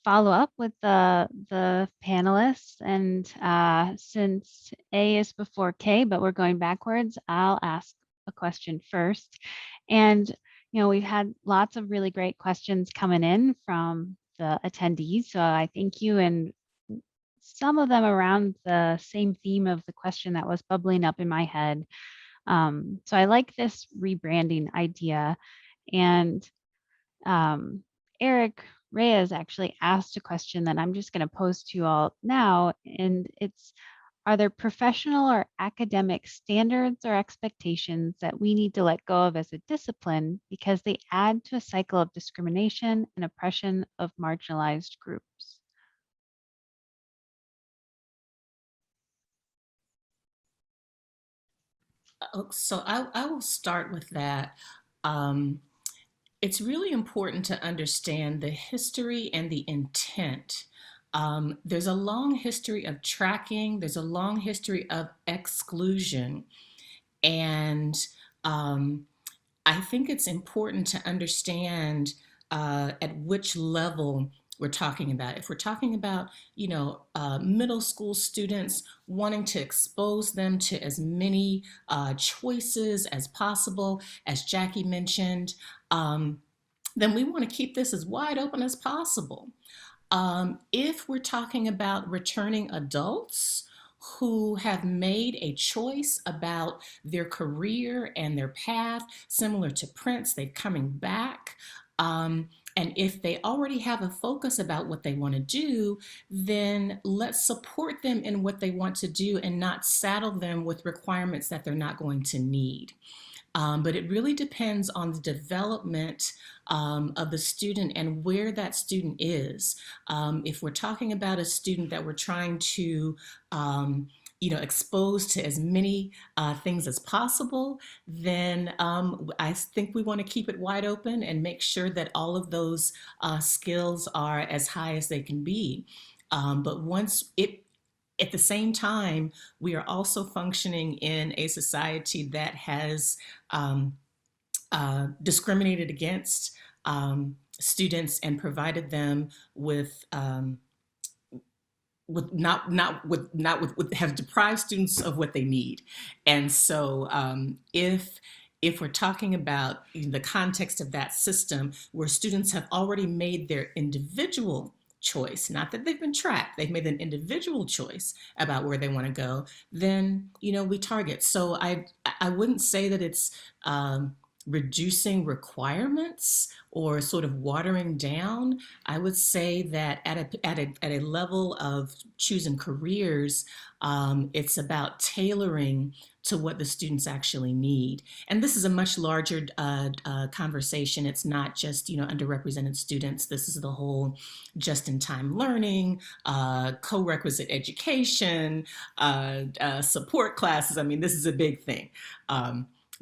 follow up with the panelists. And since A is before K, but we're going backwards, I'll ask a question first. And we've had lots of really great questions coming in from the attendees. So I thank you, and some of them around the same theme of the question that was bubbling up in my head. So I like this rebranding idea. And Eric Reyes actually asked a question that I'm just going to pose to you all now. And it's, are there professional or academic standards or expectations that we need to let go of as a discipline because they add to a cycle of discrimination and oppression of marginalized groups? So I will start with that. It's really important to understand the history and the intent. There's a long history of tracking, there's a long history of exclusion. And I think it's important to understand at which level we're talking about. If we're talking about, middle school students, wanting to expose them to as many choices as possible, as Jackie mentioned, then we want to keep this as wide open as possible. If we're talking about returning adults who have made a choice about their career and their path, similar to Prince, they're coming back. And if they already have a focus about what they want to do, then let's support them in what they want to do and not saddle them with requirements that they're not going to need. But it really depends on the development of the student and where that student is. If we're talking about a student that we're trying to expose to as many things as possible, then I think we want to keep it wide open and make sure that all of those skills are as high as they can be. But at the same time, we are also functioning in a society that has discriminated against students and provided them with have deprived students of what they need. And so if we're talking about the context of that system where students have already made their individual choice, not that they've been tracked, they've made an individual choice about where they want to go, then we target. So I wouldn't say that it's reducing requirements or sort of watering down. I would say that at a level of choosing careers, it's about tailoring to what the students actually need. And this is a much larger conversation. It's not just underrepresented students. This is the whole just-in-time learning, co-requisite education, support classes. I mean, this is a big thing.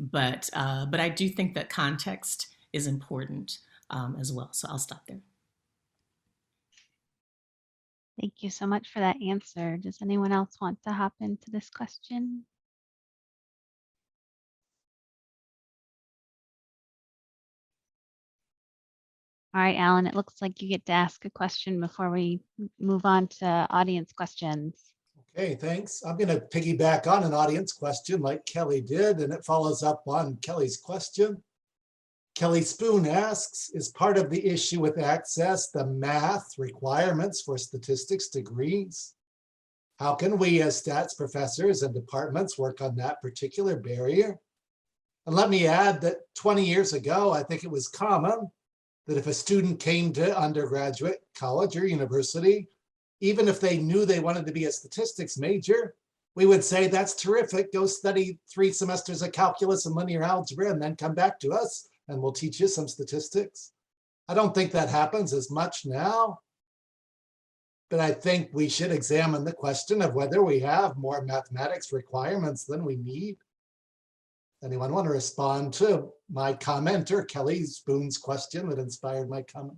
But I do think that context is important as well. So I'll stop there. Thank you so much for that answer. Does anyone else want to hop into this question? All right, Alan, it looks like you get to ask a question before we move on to audience questions. Okay, thanks. I'm going to piggyback on an audience question like Kelly did, and it follows up on Kelly's question. Kelly Spoon asks, is part of the issue with access the math requirements for statistics degrees? How can we as stats professors and departments work on that particular barrier? And let me add that 20 years ago, I think it was common that if a student came to undergraduate college or university, even if they knew they wanted to be a statistics major, we would say, that's terrific. Go study 3 semesters of calculus and linear algebra and then come back to us and we'll teach you some statistics. I don't think that happens as much now, but I think we should examine the question of whether we have more mathematics requirements than we need. Anyone want to respond to my comment or Kelly Spoon's question that inspired my comment?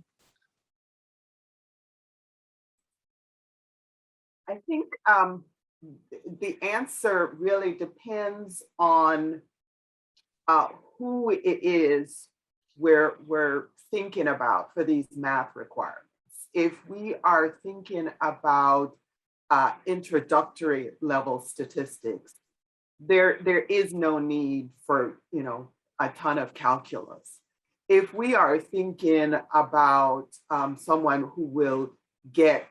I think the answer really depends on who it is we're thinking about for these math requirements. If we are thinking about introductory level statistics, there is no need for a ton of calculus. If we are thinking about someone who will get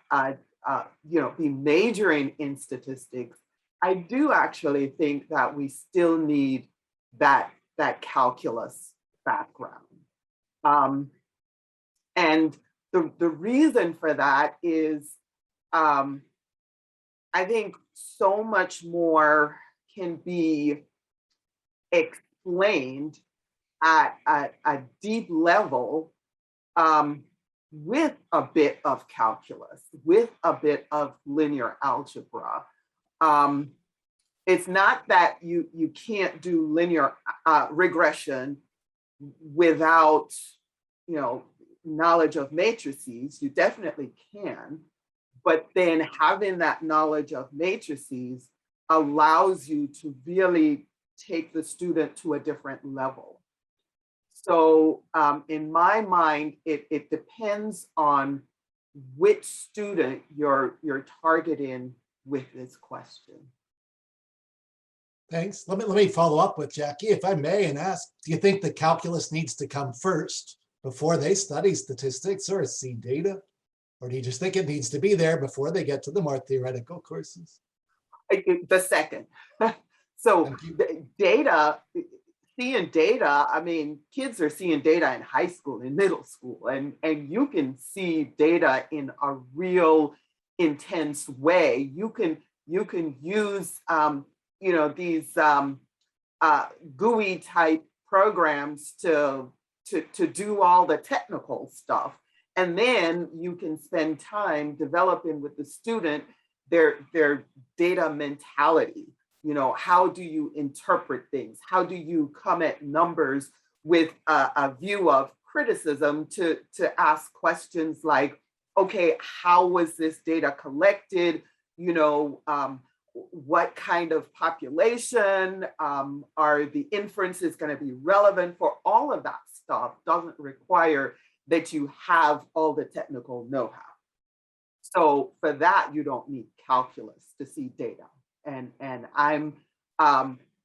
be majoring in statistics, I do actually think that we still need that calculus background. And the reason for that is I think so much more can be explained at a deep level with a bit of calculus, with a bit of linear algebra. It's not that you can't do linear regression without knowledge of matrices. You definitely can, but then having that knowledge of matrices allows you to really take the student to a different level. So in my mind, it depends on which student you're targeting with this question. Thanks. Let me follow up with Jackie, if I may, and ask, do you think the calculus needs to come first before they study statistics or see data? Or do you just think it needs to be there before they get to the more theoretical courses? The second. So data, seeing data, I mean, kids are seeing data in high school, in middle school, and you can see data in a real intense way. You can use you know, these GUI type programs to do all the technical stuff. And then you can spend time developing with the student their data mentality. You know, how do you interpret things? How do you come at numbers with a view of criticism to ask questions like, okay, how was this data collected? You know, what kind of population are the inferences going to be relevant for? All of that stuff doesn't require that you have all the technical know-how. So for that, you don't need calculus to see data. And I'm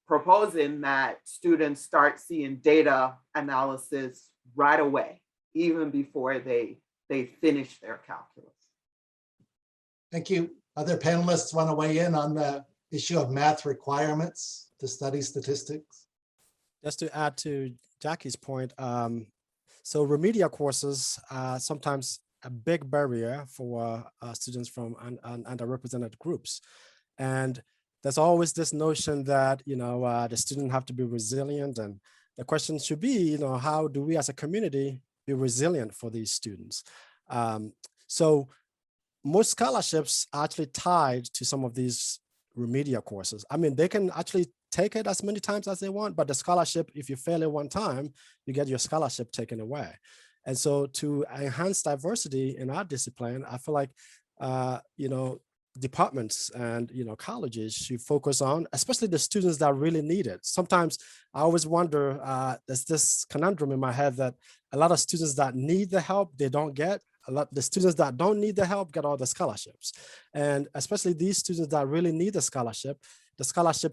proposing that students start seeing data analysis right away, even before they finish their calculus. Thank you. Other panelists want to weigh in on the issue of math requirements to study statistics? Just to add to Jackie's point, so remedial courses are sometimes a big barrier for students from underrepresented groups. And there's always this notion that, you know, the students have to be resilient. And the question should be, you know, how do we as a community be resilient for these students? So most scholarships are actually tied to some of these remedial courses. I mean, they can actually take it as many times as they want, but the scholarship, if you fail it one time, you get your scholarship taken away. And so to enhance diversity in our discipline, I feel like, you know, departments and, you know, colleges should focus on, especially the students that really need it. Sometimes I always wonder, there's this conundrum in my head that a lot of students that need the help, they don't get. The students that don't need the help get all the scholarships. And especially these students that really need the scholarship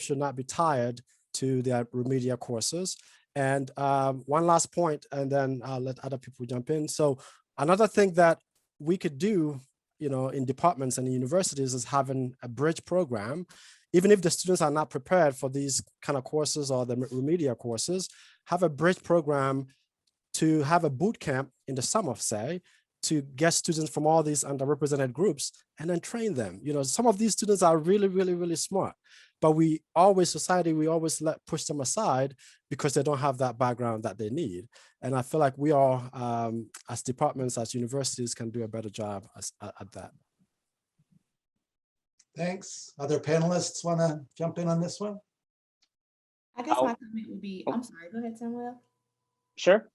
should not be tied to their remedial courses. And one last point, and then I'll let other people jump in. So another thing that we could do, you know, in departments and universities is having a bridge program. Even if the students are not prepared for these kind of courses or the remedial courses, have a bridge program to have a boot camp in the summer, say, to get students from all these underrepresented groups and then train them. You know, some of these students are really, really, really smart, but society, we always push them aside because they don't have that background that they need. And I feel like we all, as departments, as universities, can do a better job at that. Thanks. Other panelists want to jump in on this one? I guess my comment would be, I'm sorry, go ahead, Jamylle. Sure.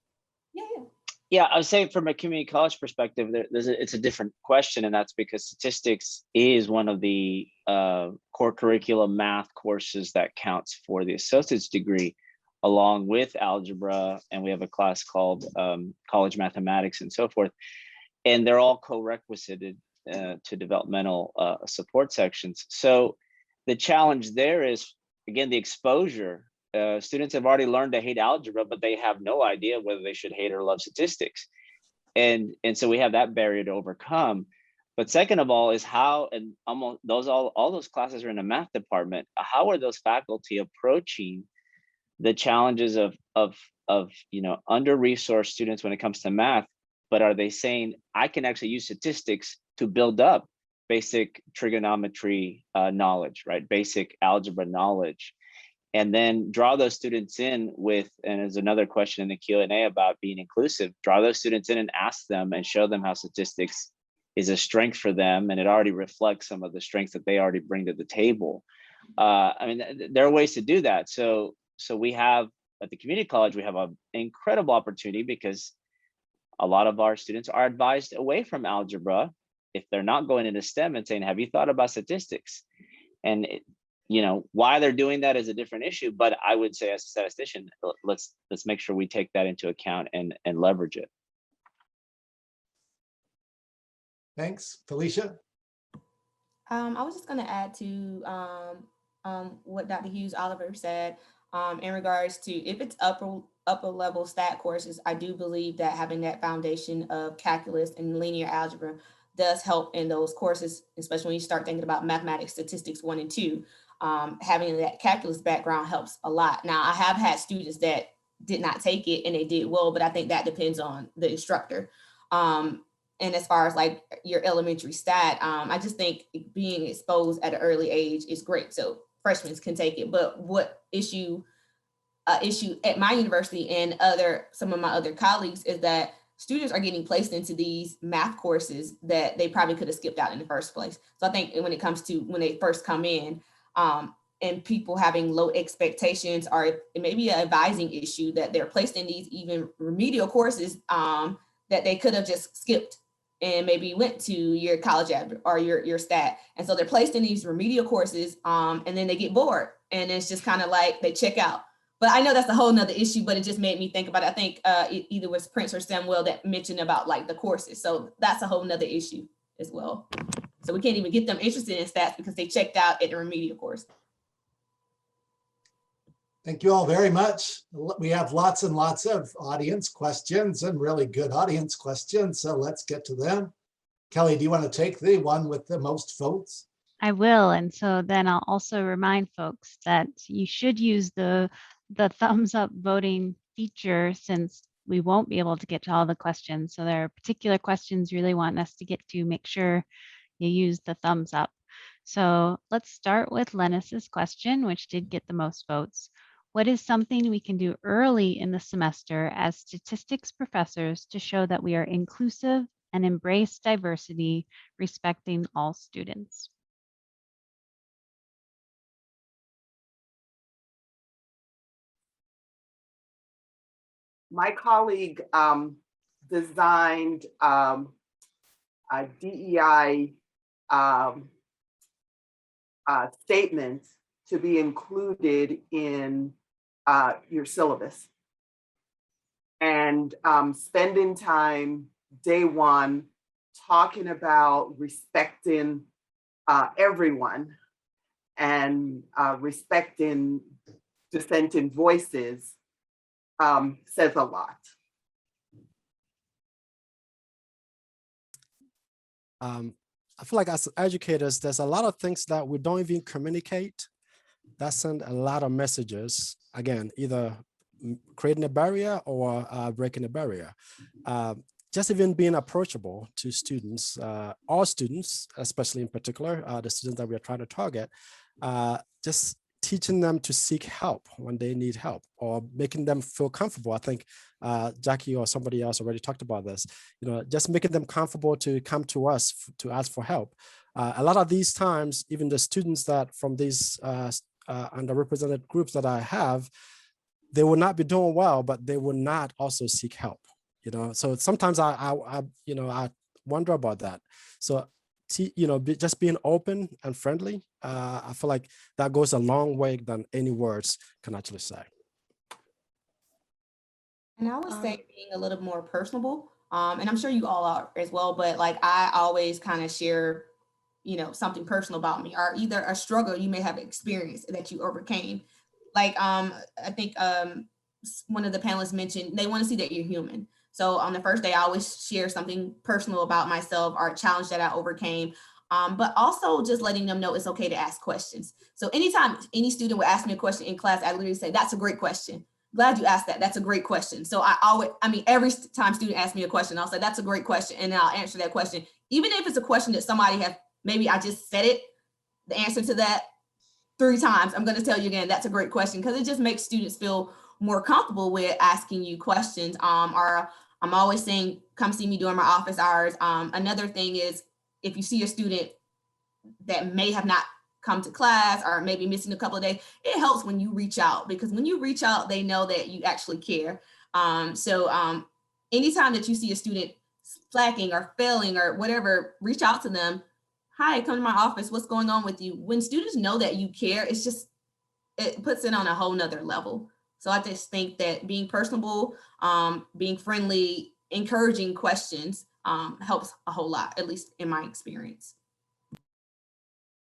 Yeah. Yeah, I would say from a community college perspective, it's a different question, and that's because statistics is one of the core curriculum math courses that counts for the associate's degree, along with algebra, and we have a class called college mathematics and so forth, and they're all co-requisited to developmental support sections. So the challenge there is, again, the exposure. Students have already learned to hate algebra, but they have no idea whether they should hate or love statistics. And so we have that barrier to overcome. But second of all is how, and almost all those classes are in the math department, how are those faculty approaching the challenges of you know, under-resourced students when it comes to math? But are they saying, I can actually use statistics to build up basic trigonometry knowledge, right? Basic algebra knowledge. And then draw those students in with, and there's another question in the Q&A about being inclusive, draw those students in and ask them and show them how statistics is a strength for them. And it already reflects some of the strengths that they already bring to the table. I mean, there are ways to do that. So we have, at the community college, we have an incredible opportunity because a lot of our students are advised away from algebra if they're not going into STEM and saying, have you thought about statistics? And you know, why they're doing that is a different issue, but I would say as a statistician, let's make sure we take that into account and leverage it. Thanks. Felicia? I was just going to add to what Dr. Hughes-Oliver said in regards to if it's upper level stat courses. I do believe that having that foundation of calculus and linear algebra does help in those courses, especially when you start thinking about mathematics, statistics 1 and 2. Having that calculus background helps a lot. Now, I have had students that did not take it and they did well, but I think that depends on the instructor. And as far as like your elementary stat, I just think being exposed at an early age is great. So freshmen can take it, but what issue at my university and some of my other colleagues is that students are getting placed into these math courses that they probably could have skipped out in the first place. So I think when it comes to when they first come in, and people having low expectations, or it may be an advising issue that they're placed in these even remedial courses that they could have just skipped and maybe went to your college or your stat. And so they're placed in these remedial courses and then they get bored and it's just kind of like they check out. But I know that's a whole nother issue, but it just made me think about it. I think it either was Prince or Samuel that mentioned about like the courses. So that's a whole nother issue as well. So we can't even get them interested in stats because they checked out at the remedial course. Thank you all very much. We have lots and lots of audience questions and really good audience questions. So let's get to them. Kelly, do you want to take the one with the most votes? I will. And so then I'll also remind folks that you should use the thumbs up voting feature since we won't be able to get to all the questions. So there are particular questions you really want us to get to, make sure you use the thumbs up. So let's start with Lennis's question, which did get the most votes. What is something we can do early in the semester as statistics professors to show that we are inclusive and embrace diversity, respecting all students? My colleague designed a DEI statement to be included in your syllabus. And spending time day one talking about respecting everyone and respecting dissenting voices says a lot. I feel like as educators, there's a lot of things that we don't even communicate that send a lot of messages, again, either creating a barrier or breaking a barrier. Just even being approachable to students, all students, especially in particular, the students that we are trying to target, just teaching them to seek help when they need help or making them feel comfortable. I think Jackie or somebody else already talked about this, just making them comfortable to come to us to ask for help. A lot of these times, even the students that from these underrepresented groups that I have, they will not be doing well, but they will not also seek help. So sometimes I wonder about that. So just being open and friendly, I feel like that goes a long way than any words can actually say. And I would say being a little more personable, and I'm sure you all are as well, but like I always kind of share, something personal about me, or either a struggle you may have experienced that you overcame. Like I think one of the panelists mentioned they want to see that you're human. So on the first day, I always share something personal about myself or a challenge that I overcame, but also just letting them know it's okay to ask questions. So anytime any student would ask me a question in class, I literally say, that's a great question. Glad you asked that. That's a great question. So every time student asks me a question, I'll say, that's a great question. And then I'll answer that question. Even if it's a question that somebody has, maybe I just said it, the answer to that 3 times, I'm going to tell you again, that's a great question, because it just makes students feel more comfortable with asking you questions. Or I'm always saying, come see me during my office hours. Another thing is, if you see a student that may have not come to class or maybe missing a couple of days, it helps when you reach out, because when you reach out, they know that you actually care. So anytime that you see a student slacking or failing or whatever, reach out to them. Hi, come to my office. What's going on with you? When students know that you care, it puts it on a whole nother level. So I just think that being personable, being friendly, encouraging questions helps a whole lot, at least in my experience.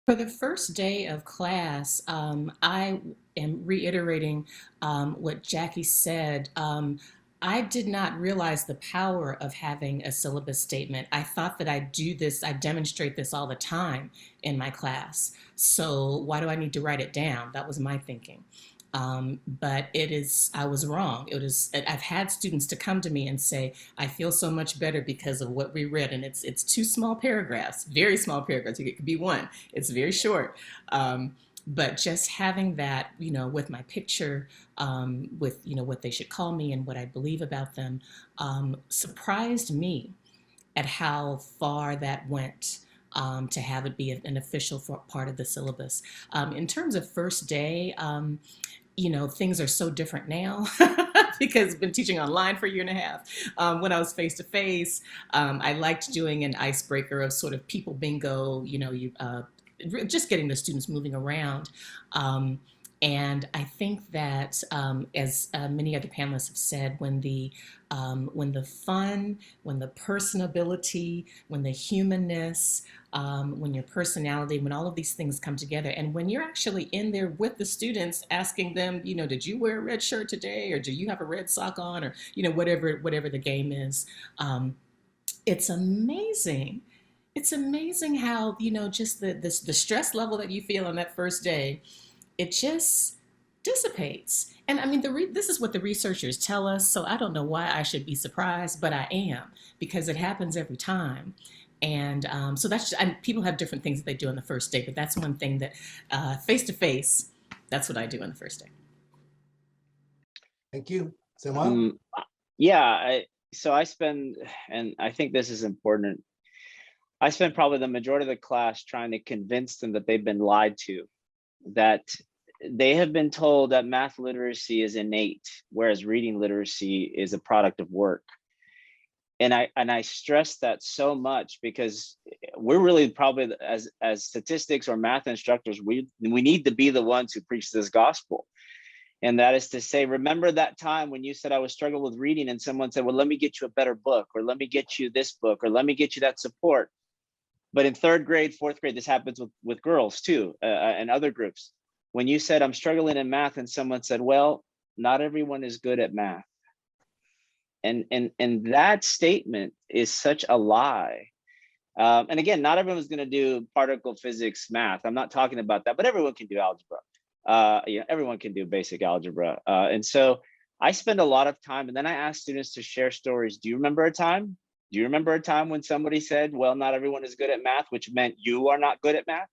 For the first day of class, I am reiterating what Jackie said. I did not realize the power of having a syllabus statement. I thought that I do this, I demonstrate this all the time in my class. So why do I need to write it down? That was my thinking. But I was wrong. I've had students to come to me and say, I feel so much better because of what we read. And it's 2 small paragraphs, very small paragraphs. It could be 1. It's very short. But just having that, with my picture, with, what they should call me and what I believe about them, surprised me at how far that went. To have it be an official part of the syllabus. In terms of first day, things are so different now because I've been teaching online for a year and a half. When I was face to face, I liked doing an icebreaker of sort of people bingo, just getting the students moving around. And I think that, as many other panelists have said, when the fun, when the personability, when the humanness, when your personality, when all of these things come together, and when you're actually in there with the students, asking them, did you wear a red shirt today, or do you have a red sock on, or whatever the game is, it's amazing. It's amazing how just the stress level that you feel on that first day, it just dissipates. And I mean, this is what the researchers tell us, so I don't know why I should be surprised, but I am, because it happens every time. And so that's and people have different things that they do on the first day, but that's one thing that face-to-face, that's what I do on the first day. Thank you. Jamylle? Yeah, so I spend, and I think this is important, I spend probably the majority of the class trying to convince them that they've been lied to, that they have been told that math literacy is innate, whereas reading literacy is a product of work. And I stress that so much because we're really probably, as statistics or math instructors, we need to be the ones who preach this gospel. And that is to say, remember that time when you said I was struggling with reading and someone said, well, let me get you a better book, or let me get you this book, or let me get you that support. But in 3rd grade, 4th grade, this happens with girls too, and other groups. When you said I'm struggling in math and someone said, well, not everyone is good at math. And that statement is such a lie. And again, not everyone's going to do particle physics math. I'm not talking about that, but everyone can do algebra. Everyone can do basic algebra. And so I spend a lot of time, and then I ask students to share stories. Do you remember a time? Do you remember a time when somebody said, well, not everyone is good at math, which meant you are not good at math?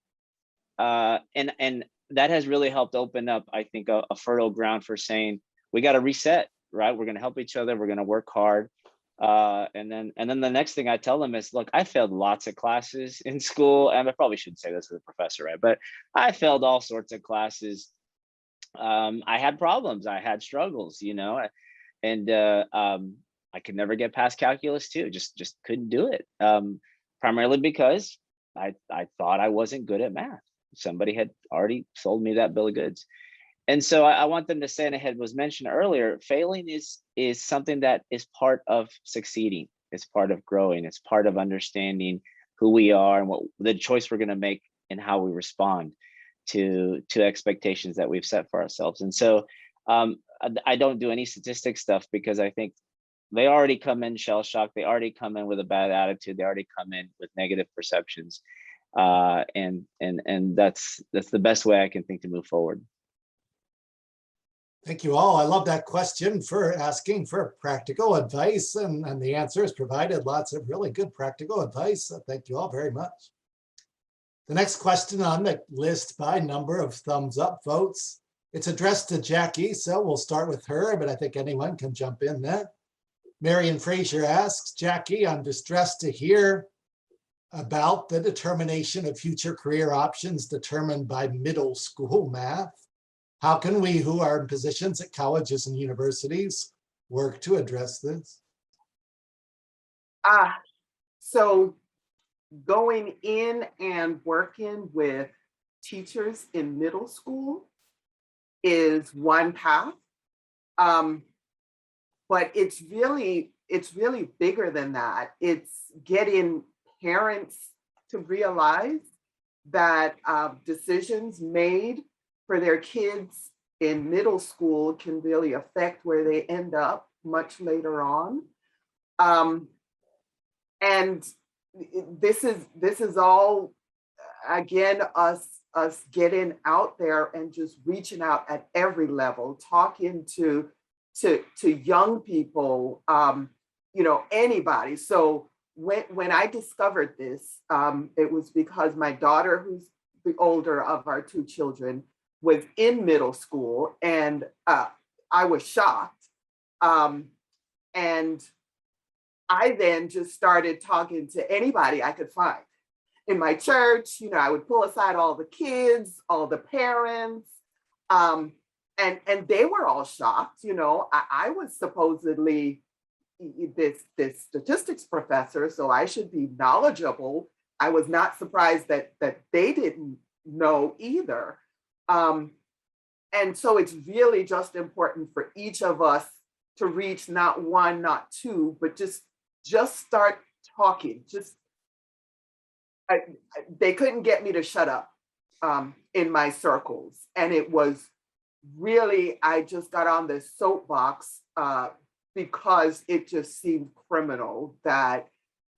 And that has really helped open up, I think, a fertile ground for saying, we got to reset, right? We're going to help each other. We're going to work hard. And then the next thing I tell them is, look, I failed lots of classes in school, and I probably shouldn't say this as a professor, right? But I failed all sorts of classes. I had problems. I had struggles, and I could never get past calculus too. Just couldn't do it. Primarily because I thought I wasn't good at math. Somebody had already sold me that bill of goods. And so I want them to say, and it was mentioned earlier, failing is something that is part of succeeding. It's part of growing. It's part of understanding who we are and what the choice we're going to make and how we respond to expectations that we've set for ourselves. And so I don't do any statistics stuff because I think they already come in shell-shocked. They already come in with a bad attitude. They already come in with negative perceptions. And that's the best way I can think to move forward. Thank you all. I love that question for asking for practical advice, and the answer is provided lots of really good practical advice. So thank you all very much. The next question on the list by number of thumbs up votes, it's addressed to Jackie, so we'll start with her, but I think anyone can jump in there. Marion Fraser asks, Jackie, I'm distressed to hear about the determination of future career options determined by middle school math. How can we who are in positions at colleges and universities work to address this? So going in and working with teachers in middle school is one path. But it's really it's really bigger than that. It's getting parents to realize that decisions made for their kids in middle school can really affect where they end up much later on. And this is all, again, us getting out there and just reaching out at every level, talking to young people, anybody. So when I discovered this, it was because my daughter, who's the older of our two children, was in middle school, and I was shocked. And I then just started talking to anybody I could find in my church. I would pull aside all the kids, all the parents, and they were all shocked. I was supposedly this statistics professor, so I should be knowledgeable. I was not surprised that they didn't know either. And so it's really just important for each of us to reach not one, not two, but just start talking. They couldn't get me to shut up in my circles. And it was really, I just got on this soapbox because it just seemed criminal that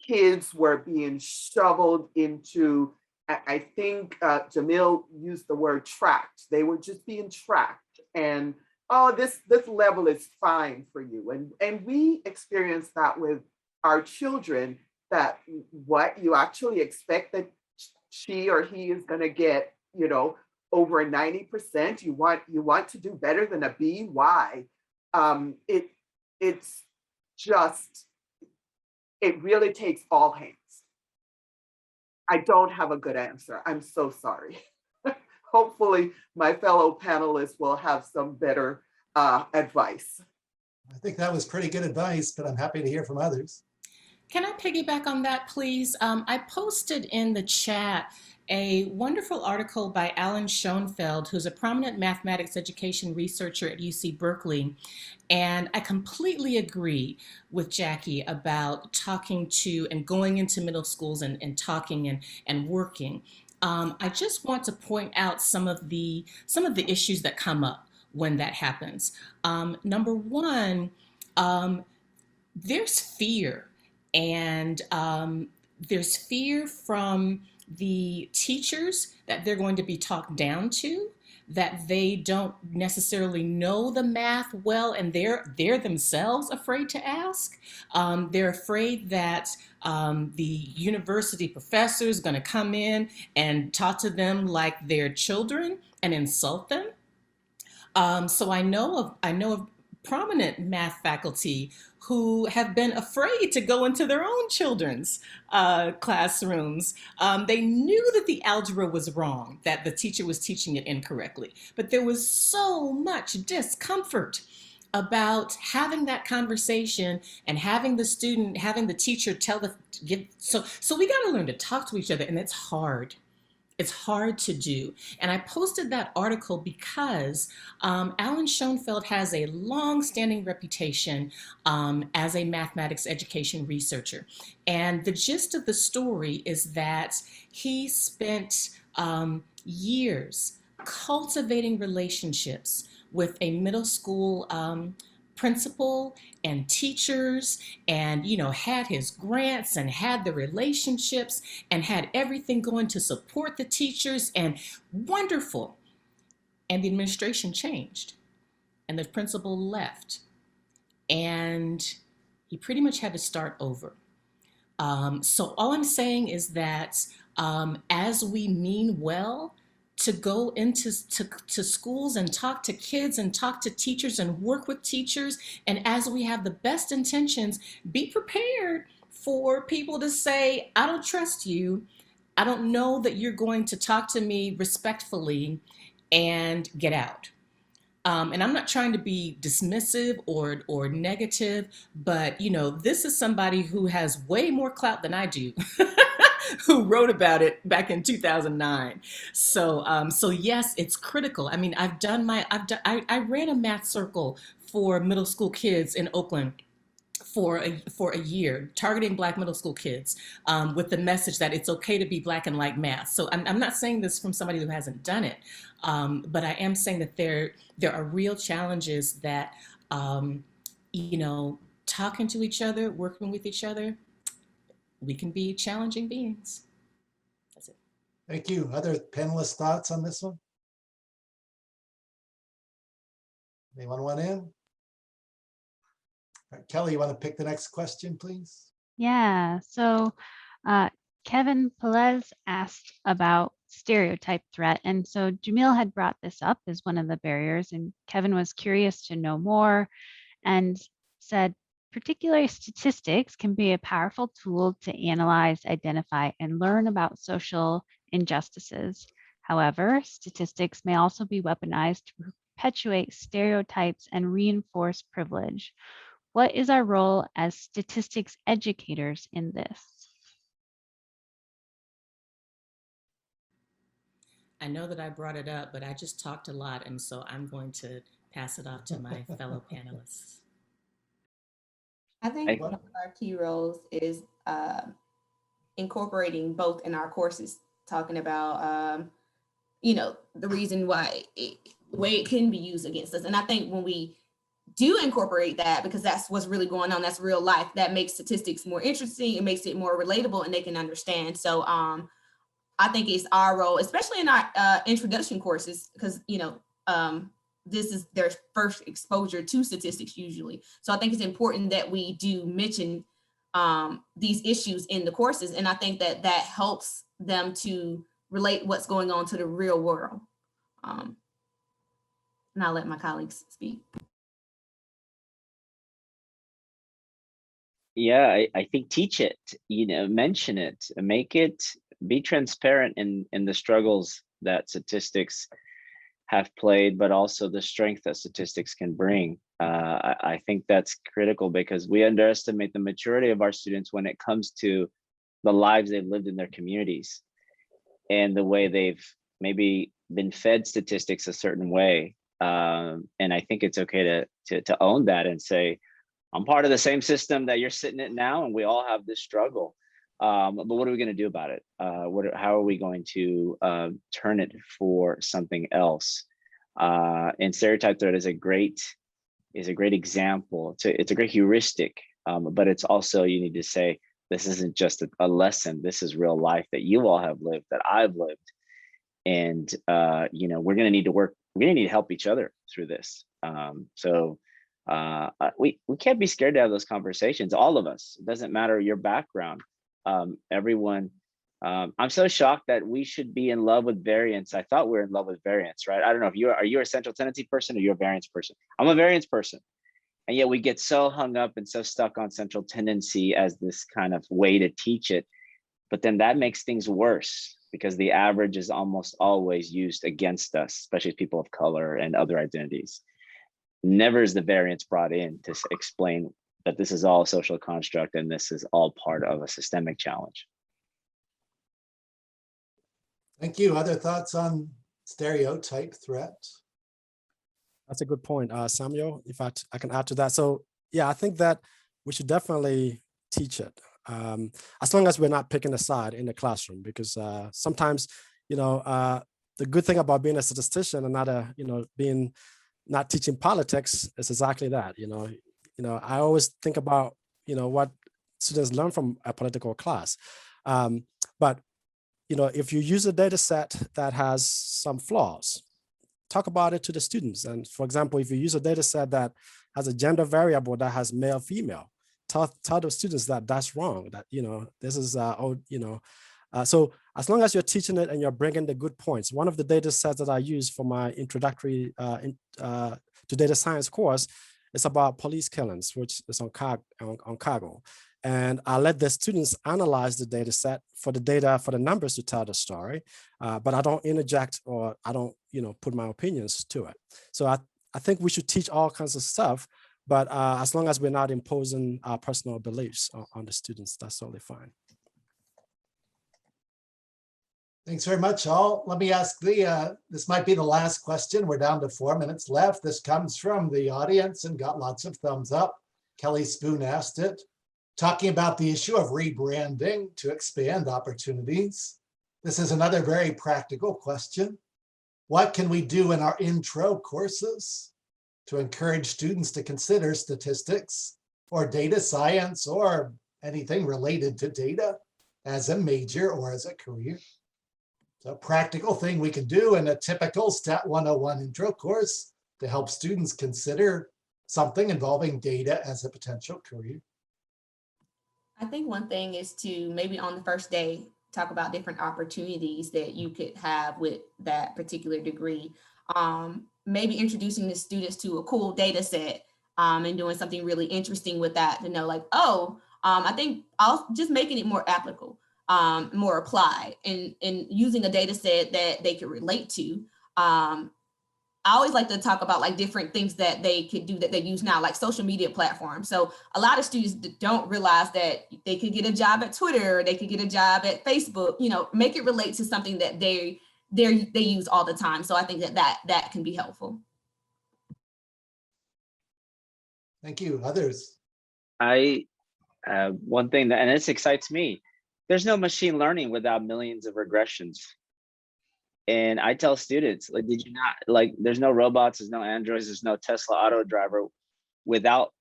kids were being shoveled into, I think Jamylle used the word tracked. They were just being tracked, and this level is fine for you. And we experienced that with our children, that what you actually expect that she or he is going to get, over 90%. You want to do better than a B. Why? It's just, it really takes all hands. I don't have a good answer. I'm so sorry. Hopefully my fellow panelists will have some better advice. I think that was pretty good advice, but I'm happy to hear from others. Can I piggyback on that, please? I posted in the chat a wonderful article by Alan Schoenfeld, who's a prominent mathematics education researcher at UC Berkeley. And I completely agree with Jackie about talking to and going into middle schools and talking and working. I just want to point out some of the issues that come up when that happens. Number one, there's fear. And there's fear from the teachers that they're going to be talked down to, that they don't necessarily know the math well, and they're themselves afraid to ask. They're afraid that the university professor is going to come in and talk to them like they're children and insult them. So I know of prominent math faculty who have been afraid to go into their own children's classrooms. They knew that the algebra was wrong, that the teacher was teaching it incorrectly, but there was so much discomfort about having that conversation and having the teacher so we got to learn to talk to each other, and it's hard. It's hard to do. And I posted that article because Alan Schoenfeld has a long-standing reputation as a mathematics education researcher. And the gist of the story is that he spent years cultivating relationships with a middle school principal and teachers, and had his grants and had the relationships and had everything going to support the teachers, and wonderful. And the administration changed and the principal left, and he pretty much had to start over. So all I'm saying is that as we mean well to go into schools and talk to kids and talk to teachers and work with teachers, and as we have the best intentions, be prepared for people to say, I don't trust you. I don't know that you're going to talk to me respectfully, and get out. And I'm not trying to be dismissive or negative, but this is somebody who has way more clout than I do. Who wrote about it back in 2009. So yes, it's critical. I mean, I ran a math circle for middle school kids in Oakland for a year, targeting Black middle school kids with the message that it's okay to be Black and like math. So I'm not saying this from somebody who hasn't done it, but I am saying that there are real challenges that, you know, talking to each other, working with each other, we can be challenging beings. That's it. Thank you. Other panelists' thoughts on this one? Anyone want in? All right, Kelly, you want to pick the next question, please? Yeah, so Kevin Pelez asked about stereotype threat. And so Jamylle had brought this up as one of the barriers, and Kevin was curious to know more and said, particular statistics can be a powerful tool to analyze, identify, and learn about social injustices. However, statistics may also be weaponized to perpetuate stereotypes and reinforce privilege. What is our role as statistics educators in this? I know that I brought it up, but I just talked a lot, and so I'm going to pass it off to my fellow panelists. I think one of our key roles is incorporating both in our courses, talking about, you know, the reason why the way it can be used against us. And I think when we do incorporate that, because that's what's really going on, that's real life, that makes statistics more interesting, it makes it more relatable, and they can understand. So I think it's our role, especially in our introduction courses, because, you know, this is their first exposure to statistics usually. So I think it's important that we do mention these issues in the courses. And I think that that helps them to relate what's going on to the real world. And I'll let my colleagues speak. Yeah, I think teach it, you know, mention it, make it, be transparent in the struggles that statistics have played, but also the strength that statistics can bring. I think that's critical because we underestimate the maturity of our students when it comes to the lives they've lived in their communities and the way they've maybe been fed statistics a certain way. And I think it's okay to own that and say, I'm part of the same system that you're sitting in now, and we all have this struggle. But what are we going to do about it? How are we going to turn it for something else? And stereotype threat is a great example. It's a great heuristic, but it's also, you need to say, this isn't just a lesson. This is real life that you all have lived, that I've lived, and you know, we're going to need to work. We're going to need to help each other through this. We can't be scared to have those conversations. All of us. It doesn't matter your background. Everyone. I'm so shocked that we should be in love with variance. I thought we were in love with variance, right? I don't know if are you a central tendency person or you're a variance person? I'm a variance person. And yet we get so hung up and so stuck on central tendency as this kind of way to teach it. But then that makes things worse because the average is almost always used against us, especially people of color and other identities. Never is the variance brought in to explain that this is all a social construct and this is all part of a systemic challenge. Thank you. Other thoughts on stereotype threat? That's a good point, Samuel, if I can add to that. So yeah, I think that we should definitely teach it, as long as we're not picking a side in the classroom, because sometimes, you know, the good thing about being a statistician and not teaching politics is exactly that. You know, I always think about, you know, what students learn from a political class, but you know, if you use a data set that has some flaws, talk about it to the students. And for example, if you use a data set that has a gender variable that has male, female, tell the students that that's wrong, that, you know, this is, so as long as you're teaching it and you're bringing the good points. One of the data sets that I use for my introductory to data science course is about police killings, which is on Kaggle. And I let the students analyze the data set for the numbers to tell the story, but I don't interject or I don't, you know, put my opinions to it. So I think we should teach all kinds of stuff, but as long as we're not imposing our personal beliefs on the students, that's totally fine. Thanks very much, all. Let me ask this might be the last question. We're down to 4 minutes left. This comes from the audience and got lots of thumbs up. Kelly Spoon asked it, talking about the issue of rebranding to expand opportunities. This is another very practical question. What can we do in our intro courses to encourage students to consider statistics or data science or anything related to data as a major or as a career? So a practical thing we can do in a typical Stat 101 intro course to help students consider something involving data as a potential career. I think one thing is to maybe on the first day, talk about different opportunities that you could have with that particular degree. Maybe introducing the students to a cool data set and doing something really interesting with that to know like, oh, I think I'll just making it more applicable, more applied and using a data set that they could relate to. I always like to talk about like different things that they could do that they use now, like social media platforms. So a lot of students don't realize that they could get a job at Twitter, or they could get a job at Facebook, you know, make it relate to something that they use all the time. So I think that can be helpful. Thank you. Others? One thing that, and this excites me, there's no machine learning without millions of regressions. And I tell students, like, did you not, like, there's no robots, there's no androids, there's no Tesla auto driver without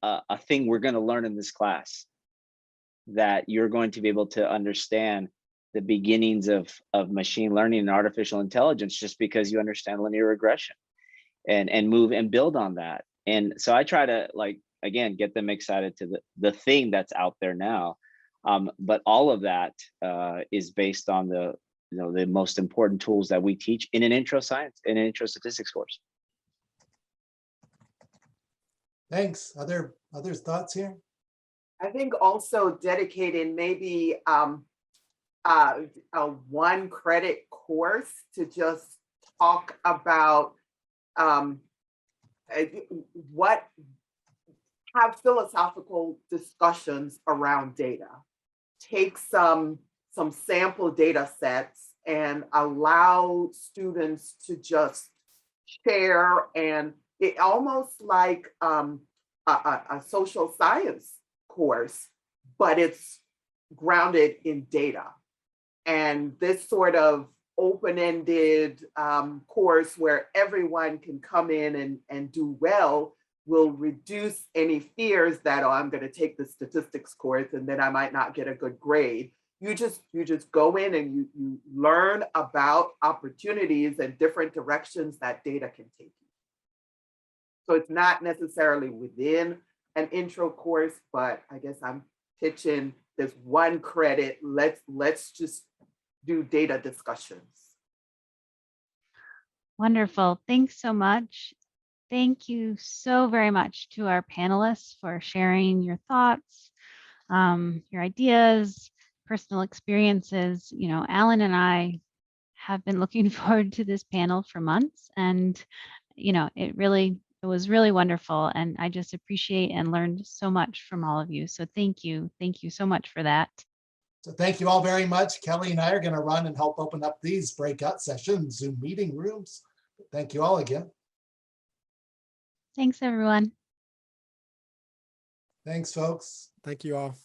a thing we're going to learn in this class, that you're going to be able to understand the beginnings of machine learning and artificial intelligence just because you understand linear regression and move and build on that. And so I try to, like, again, get them excited to the thing that's out there now. But all of that is based on the most important tools that we teach in an intro science, in an intro statistics course. Thanks. Other thoughts here? I think also dedicating maybe a 1 credit course to just talk about have philosophical discussions around data. Take some sample data sets and allow students to just share, and it almost like a social science course, but it's grounded in data. And this sort of open-ended course where everyone can come in and do well will reduce any fears that, oh, I'm going to take the statistics course and then I might not get a good grade. You just go in and you learn about opportunities and different directions that data can take you. So it's not necessarily within an intro course, but I guess I'm pitching this 1 credit. Let's just do data discussions. Wonderful. Thanks so much. Thank you so very much to our panelists for sharing your thoughts, your ideas, personal experiences. You know, Alan and I have been looking forward to this panel for months, and you know, it was really wonderful, and I just appreciate and learned so much from all of you. So thank you so much for that. So thank you all very much. Kelly and I are going to run and help open up these breakout sessions, Zoom meeting rooms. Thank you all again. Thanks, everyone. Thanks, folks. Thank you all.